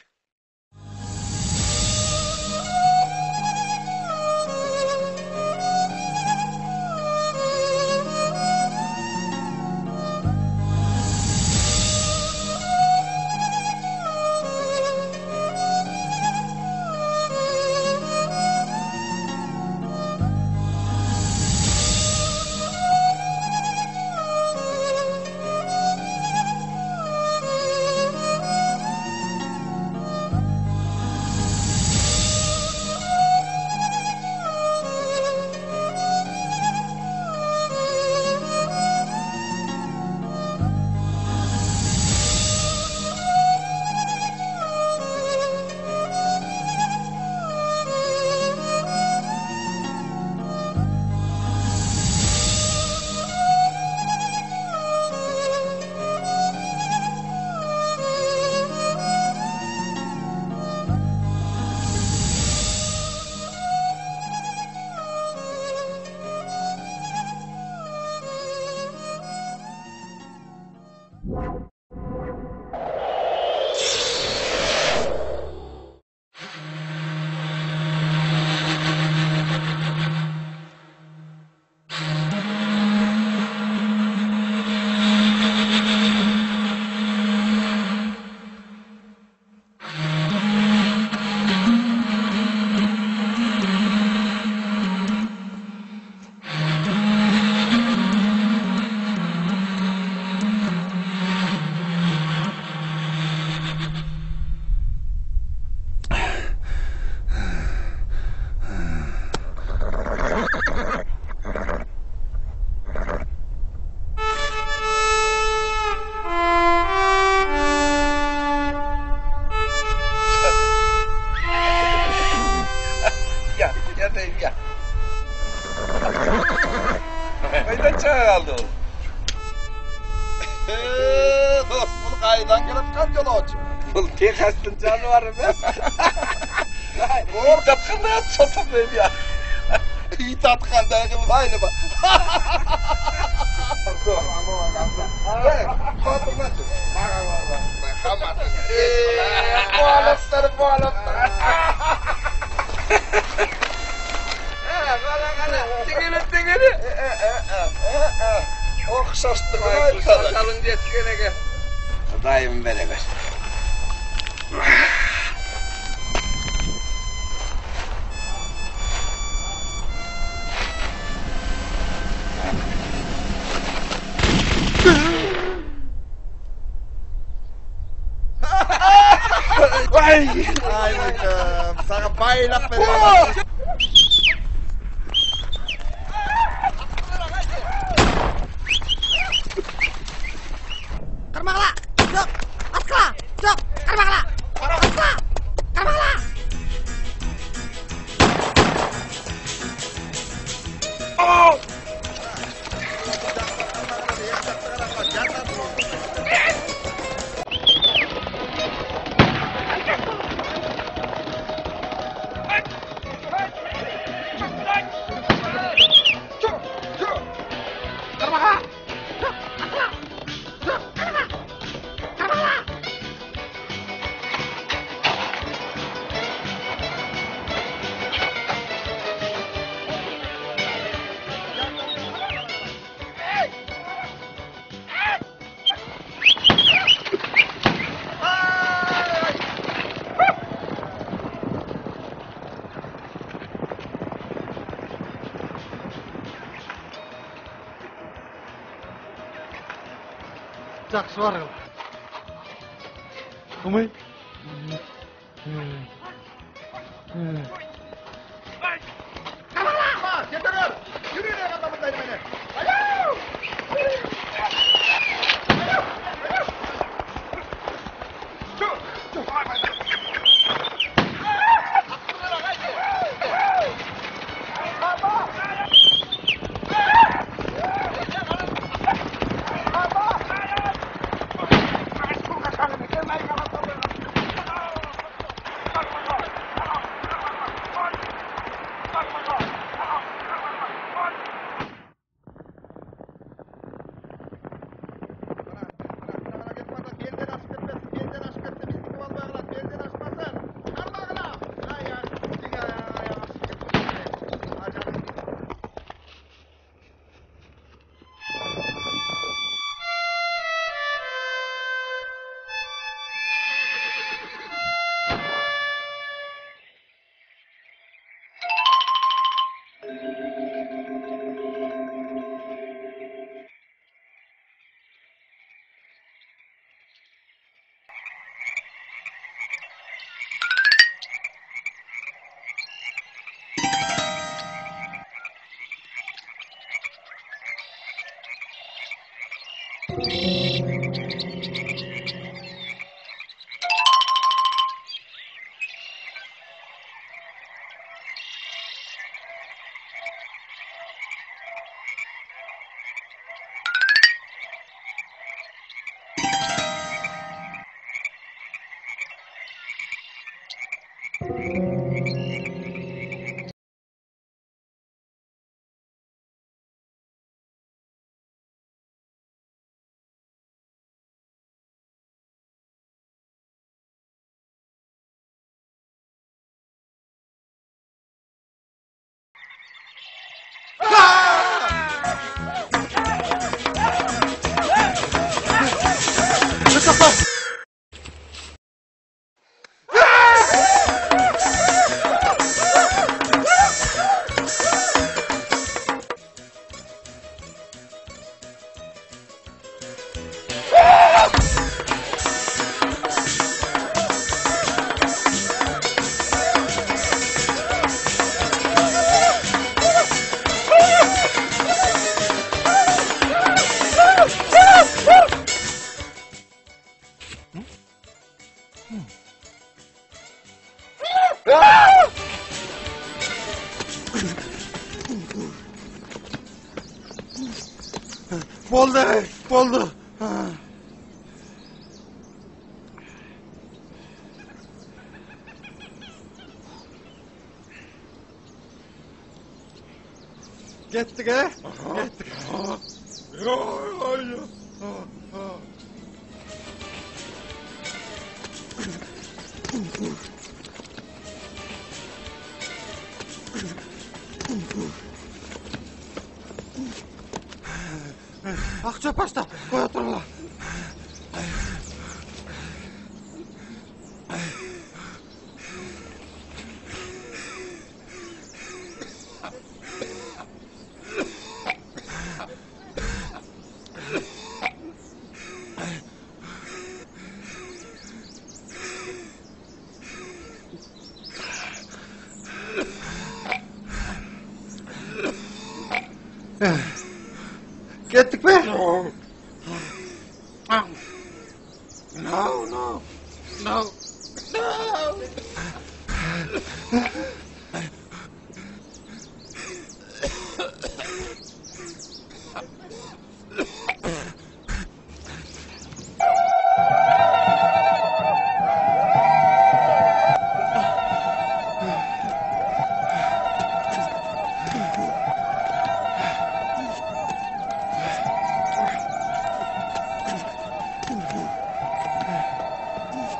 Kaydan gelip kan yolcu. Bu tek hastın canavarı ben. O tapkında sotum ben ya. İyi tatkan da kılıp aynı bak. Bu alıptır. Tingini. Okşastın ayı saçalın jetkene gel. Dayım beraber. Ay bakım, sana baylap veriyorum. Karmakla! Yok! Atkala! Yok! Karmakla! Atkala! Karmakla! Жақсы бар. Кумай. Karmakla! Yeter! Yürüyün adamındayım beni. Alo! Oldu. Gittik he? Gittik. Akça pasta, koy oturla. Kettik be. No.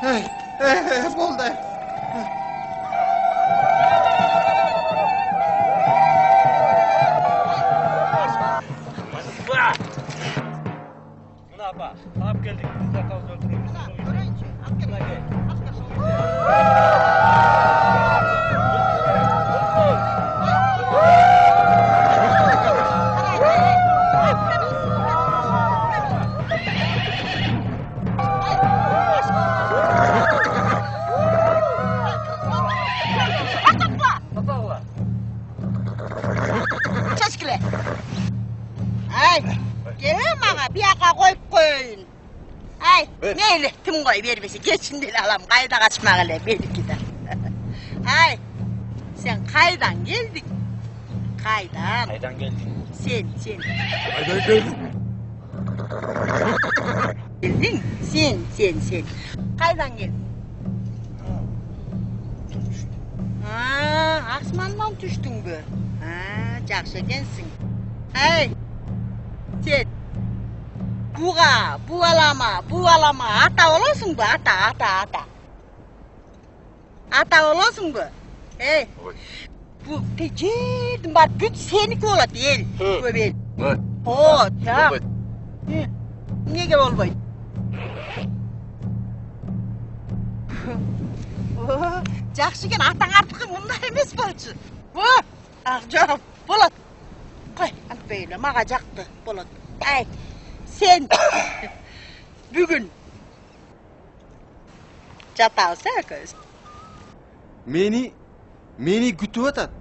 Hey, bo'ldi. Mana apa? Olib keldik. Bizlar to'g'ri o'tiribmiz. Ko'ringchi. Çeşkile. Ay, gelin bana bir yaka koyup koyun. Ay, neyle tüm koy vermesi. Geçin dil alam, kayda kaçmak ile belki de. Ay, sen kaydan geldin. Kaydan. Kaydan geldin. Sen. Kaydan geldin. Geldin, sen. Kaydan geldin. Asmandan düştün bu. Жақсы екенсің. Ей, сен буалама, ата оласың ба, ата. Ата оласың ба? Ей, bu жердің бар бүт сенікі болады, ел, көп ел. О, так. Неге болмайды? Жақсы екен, атаң артықы мұндай емес болшы. Жоқ, болады. Қой, бейлі, маға жақты болады. Әй, сен бүгін жатаусы көз. Meni күтіп атады.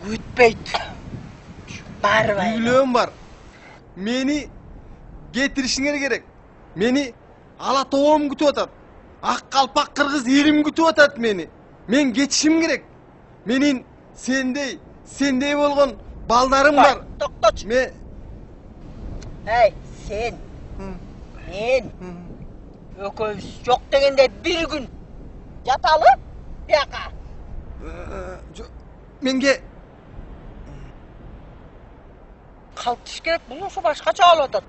Күтпейді. Бар бай. Үйлем бар. Meni getirişіңер керек. Meni Алатауым күтіп атады. Ақ қалпақ қырғыз елім күтіп атады мені. Мен кетішім керек. Менің сендей болған балдарым бар. Тоқташы. Әй, сен, мен, өкөз жоқ дегенде бір күн жаталы, бияқа. Менге қалып түш керек, бұл осы башқаша олып атады.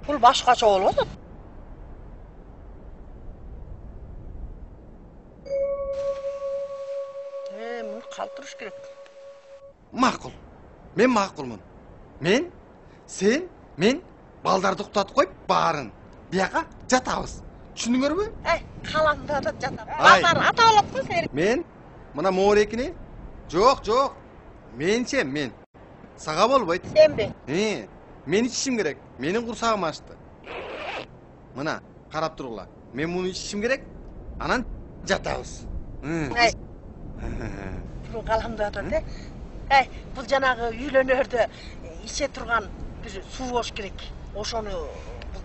Бұл башқаша олып атады. Мұны қалтырыш керек. Мақұл. Мен мақұлмын. Мен балдарды құтатып қойып барын. Бияқа жатабыз. Түсіндіңер бе? Қаламда да жатабыз. Балдар ата олап қой сен. Мен мына морекіне? Жоқ. Мен. Саға болбайды. Сен бе? Мен ішішім керек. Менің құрсағым ашты. Мына, қарап тұрғыла. Мен мұны ішішім керек. Анан жатабыз. Бұл қаламда да. Бұл жанағы үйленерді іше тұрған бір су ош керек. Ошоны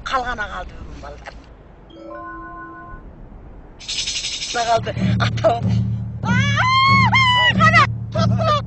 қалғана қалды бүгін балдар. Қалды ата. Қана тұттық.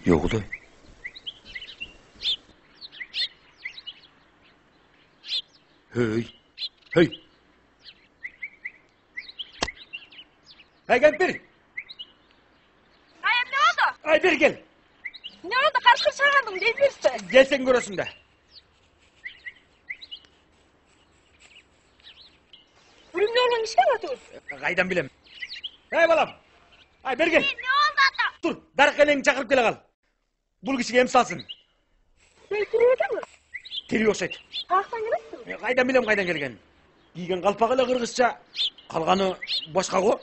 Yok da. Hey. Ay Gampir. Ayım ne oldu? Ay bir gel. Ne oldu? Kaçkır çağırdım değil misin? Gelsen görürsün de. Bürümlü olan işe mi otur? Kaydan bilem. Hey balam. Ay bergen. Ne oldu ata? Dur, darık çakırıp gele kal. Bul kişiye emsalsın. Ne sürüyordu mu? Teri oksayt. Kalksan gelirsin. Kaydan bilem kaydan gelgen. Giygen kalpağıyla kırgızça. Kalganı boşka ko.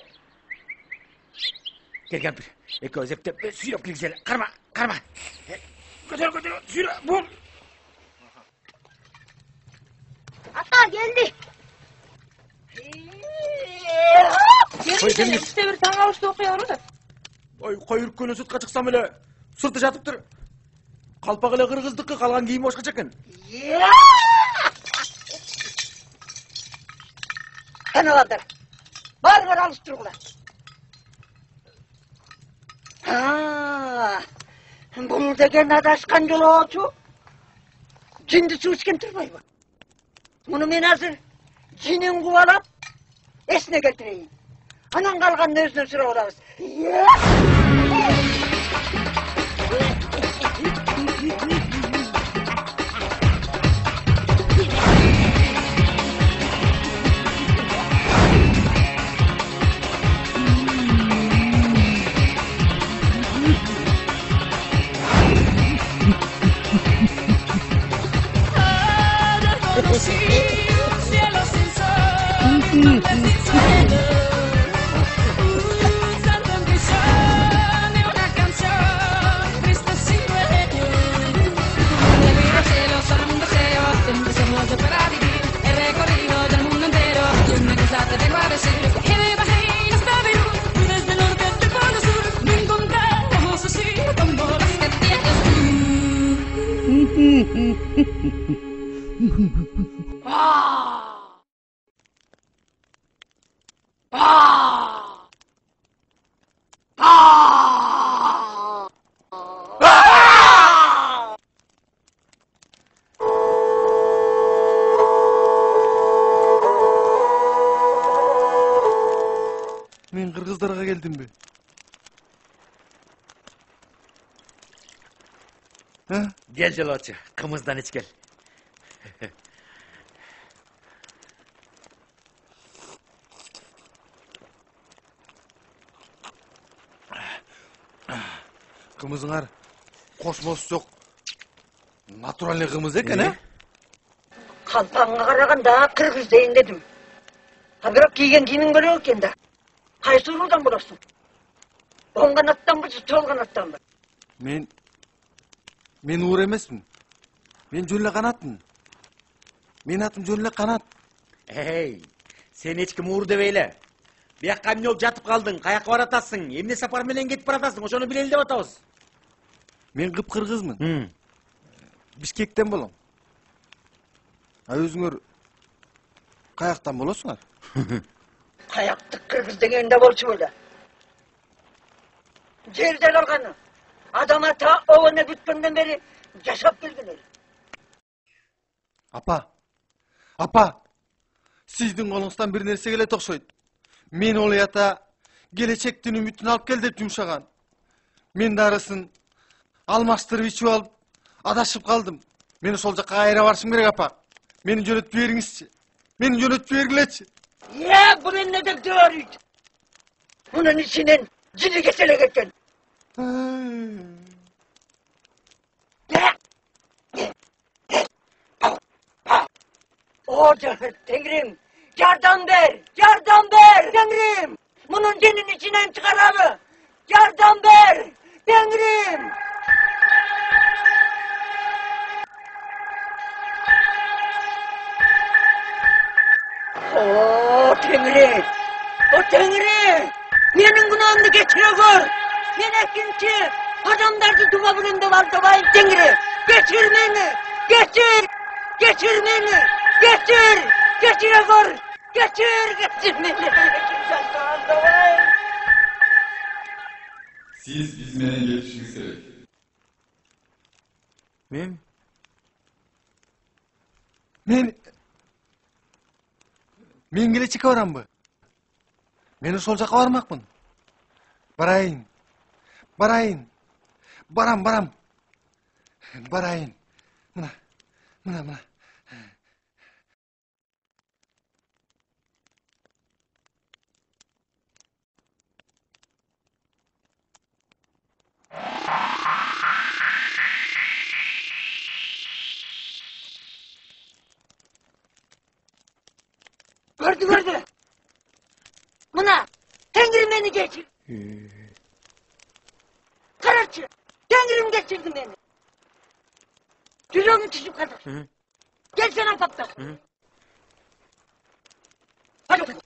Gel kampir. Eko özepte suyup kilgisele. Karma, karma. Götür, suyur, bul. Ata geldi. Geldi işte bir tane avuçta okuyor da. Oy koyur günü sütka çıksam öyle. Sırtı jatıp dur. Kalpağıyla kırgızdıkı kalgan giyim boşka çekin. Kanalardır. Bağırlar alıştırırlar. Bunu degen adaskan yolu oldu. Cindi su içken durmayı var. Bunu men hazır cinin kuvalap esine getireyim. Anan kalgan özüne sıra olağız. Men Kırgızlarga geldim be. Ha? Gel Celoçu, kımızdan iç gel. Kımızыңар kosmos yok. Naturalny kımız eken ha? Kalpağına karaganda kırgız deyin dedim. Ha biroq kiygen kiyiming bölek eкен da. Qaysi urudan bolasın? On kanattan mı, sol kanattan mı? Men uğur emesmin. Men jönle kanatmın. Men atım jönle kanat. Hey, sen hiç kim uğur debeyle. Bir yakka yok jatıp kaldın, kayakka baratasın. Emne sapar menen ketip baratasın, oşonu bileli dep atabız. Men kıpkırgızmın. Bişkekten bolam. Ha özüңөр kayaktan bolosуңар? Kayaktık kırgız degende bolçu böyle. Jelden alganı. Adam ata ovana bütkenden beri yaşap gelgenler. Apa. Sizdin kolunuzdan bir nerse gele toksoyt. Men ol ata gelecektin ümitini alıp gel dep jumşagan. Men darısın almaştırıp içip alıp adaşıp kaldım. Meni sol jakka kayra barışım gerek apa. Meni jönötüp beriңizçi. Meni jönötüp bergileçi. Ya bunu ne de diyor? Bunun içinden cini kesele geçen. O Tengrim, yardım ver, yardım ver, Tengrim. Bunun cenin içinden çıkar abi. Yardım ver, Tengrim. O Tengri, o Tengri. Menin günahımı geçire gör. Men ekinci adamlardı duma büründe var dabayım Tengri. Geçir beni, geçir, geçir beni, geçir, geçire gör. Geçir beni. Siz biz menen gelişiniz gerek. Men gele çıka varam mı? Men sol jaka barmakmın. Barayın. Baram. Barayın. Mına. Gördü. Mına, Tengrim beni geçir. Kararçı, Tengrim geçirdi beni. Yüreğim çocuk kadar. Gel sen kaptan. Hadi bakalım.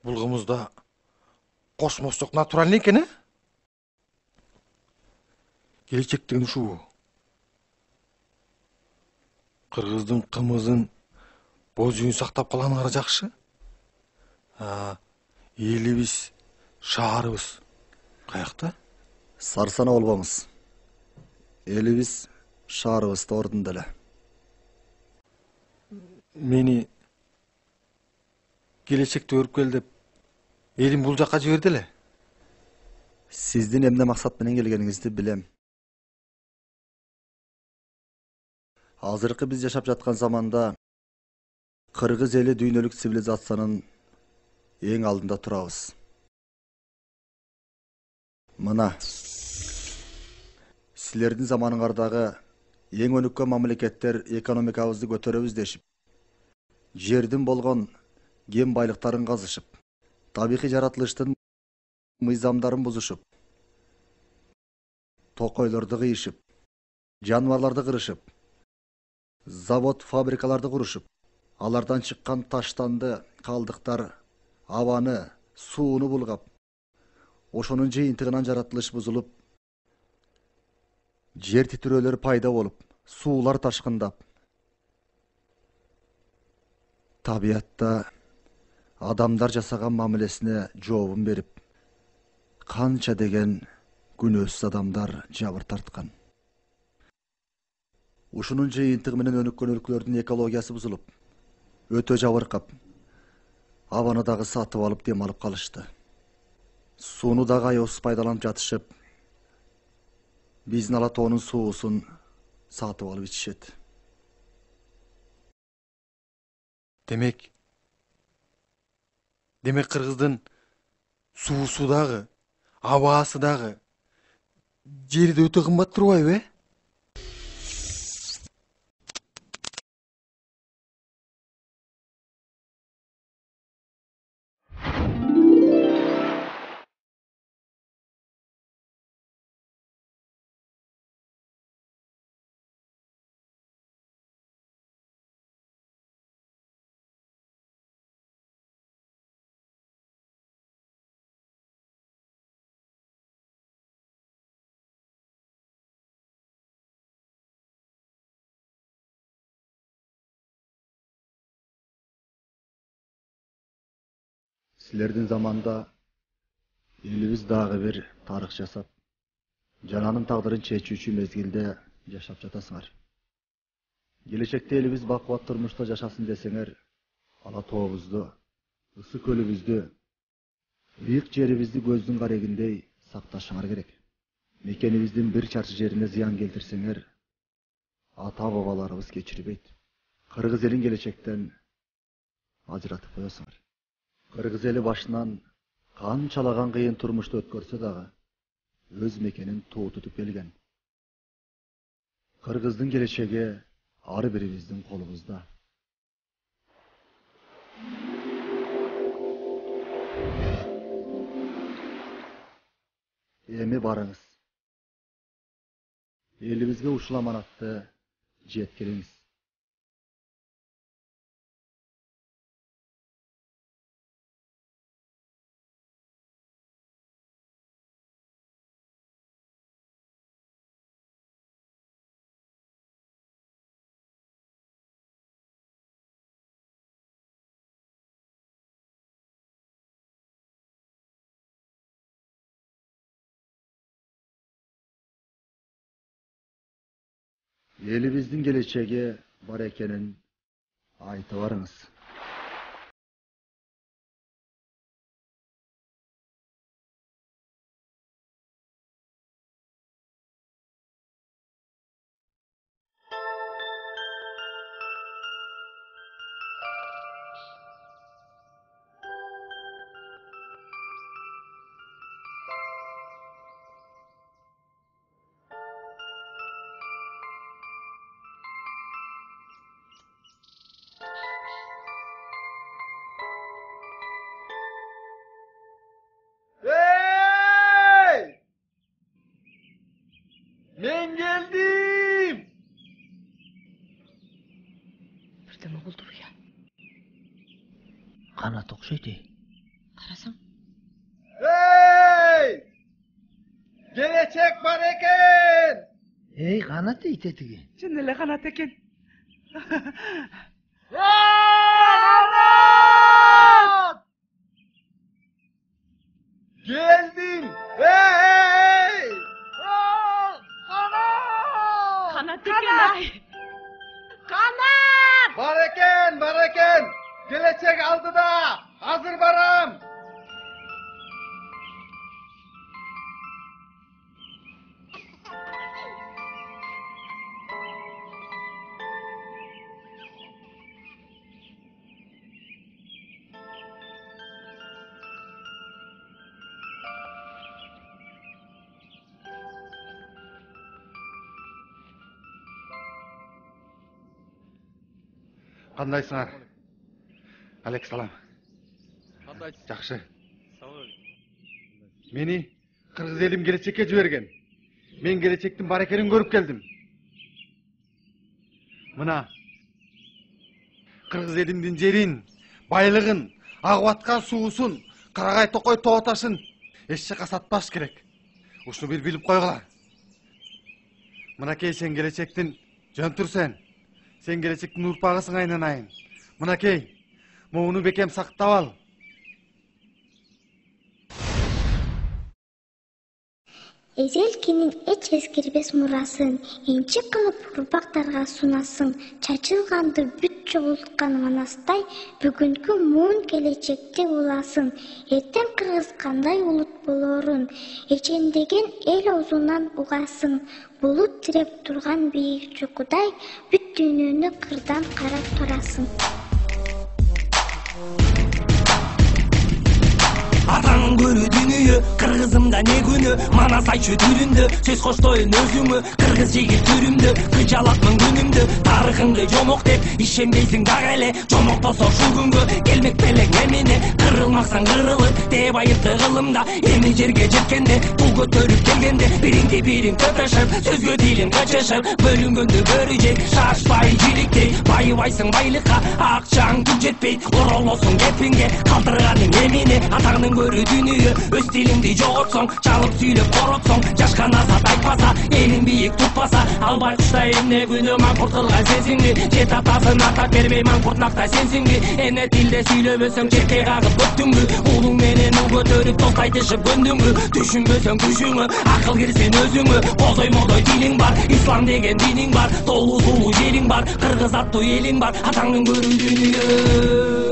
Bulgumuzda kosmostық натуральный екен, келешектің шу. Қырғыздың қымызын, боз үйін сақтап қалғаныңар жақшы. Елібіз, шаарыбыз қаяқта? Сарсана болбаңыз. Елібіз, шаарыбызды ордында эле. Мени келешекте көрүп кел деп, элим бул жакка жиберди эле. Сиздин эмне максат менен келгениңизди билем. Азыркы биз жашап жаткан заманда кыргыз эли дүйнөлүк цивилизациянын эң алдында турабыз. Мына силердин заманыңардагы эң өнүккөн мамлекеттер экономикабызды көтөрөбүз дешип, жердин болгон кен байлыктарын казышып, табигый жаратылыштын мыйзамдарын бузушуп, токойлорду кыйышып, жаныбарларды кырышып, завод, фабрикаларды курушуп, алардан чыккан таштанды калдыктар абаны, сууну булгап, ошонун жыйынтыгынан жаратылыш бузулуп, жер титирөөлөр пайда болуп, суулар ташкындап, табиятта адамдар жасаган мамилесине жообун берип, канча деген күнөөсүз адамдар жабыр тарткан. Ушунун жыйынтыгы менен өнүккөн өлкөлөрдүн экологиясы бузулуп, өтө жабыркап, абаны дагы сатып алып дем алып калышты. Сууну дагы аябыз пайдаланып жатышып, биздин ала тоонун суусун сатып алып ичишет. Демек кыргыздын суусу дагы, абасы дагы, жери да өтө кымбат турбайбы, Силердин заманда элибиз дагы бир тарых жасап, жананын тагдырын чечүүчү мезгилде жашап жатасыңар. Келечекте элибиз бакубат турмушта жашасын десеңер, ала тообузду, ысык көлүбүздү, бийик жерибизди көздүн карегиндей сакташыңар керек. Мекенибиздин бир чарчы жерине зыян келтирсеңер, ата бабаларыбыз кечирбейт. Кыргыз элин келечектен ажыратып коесуңар. Кыргыз эли башынан канчалаган кыйын турмушту өткөрсө дагы өз мекенин туу тутуп келген. Кыргыздын келечеги ар бирибиздин колубузда. Эми барыңыз. Элибизге ушул аманатты жеткириңиз. Элибиздин келечеги бар экенин айтып барыңыз. Men geldim. Birden oldu bu ya. Kanat okşaydı. Karasam. Hey! Gelecek var eken. Hey kanat itetiği. Cennele kanat eken. Kanat! Geldim. Hey! Kanat eken ay. Kanat! Var eken. Gelecek aldıda. Hazır varam. Кандайсыңар? Алек салам. Жакшы. Мени кыргыз элим келечекке жиберген. Мен келечектин бар экенин көрүп келдим. Мына кыргыз элимдин жерин, байлыгын, агып аткан суусун, карагай токой тоо ташын эч жакка сатпаш керек. Ушуну бир билип койгула. Мынакей сен келечектин жөнтүрсен. Sen gelecektin urpağısın aynanayın. Mınakey, moğunu bekem saqtab al. Эзелкинин эч эскербес мурасын энчи кылып урпактарга сунасың. Чачылганды бүт чогулткан манастай бүгүнкү муун келечекте уласың. Эртең кыргыз кандай улут болорун эчендеген эл оозунан угасың. Булут тиреп турган бийик чукудай бүт дүйнөнү кырдан карап турасың. Атаң көрү дүнүйө, кыргызымда не күнү, мана сайчы түрүндө, сөз коштойын өзүңө, кыргыз жигит түрүмдө, кыжалатмын күнүмдө, тарыхыңды жомок деп, ишенбейсиң дагы эле, жомоктосо ушул күнгө, келмек белең эмине, кырылмаксың кырылып, деп айыпты кылымда, эми жерге жеткенде, бул көтөрүп келгенде, бириңди бириң төтөшүп, сөзгө тилиң качышып, бөлүнгөндө көрү жек, шашпай жиликтей, байыбайсың байлыкка, акчаң түк жетпейт, оролосуң кепиңге, калтырганың эмине, атаңдын көрү дүнүйө, өз тилиңди жоготсоң, чалып сүйлөп коротсоң, жашкан азат айтпаса, элиң бийик тутпаса, ал байкуштай эмне күнөө маңкурт кылган сенсиңби, жет атасын атап бербей маңкуртнакта сенсиңби, эне тилде сүйлөбөсөң, четке кагып өттүңбү, уулуң менен ул көтөрүп тос айтышып көндүңбү, түшүнбөсөң күшүңө, акыл кирсин өзүңө, козой модой тилиң бар, ислам деген диниң бар, толуу сулуу жериң бар, кыргыз аттуу элиң бар, атаңдын көрү дүнүйө.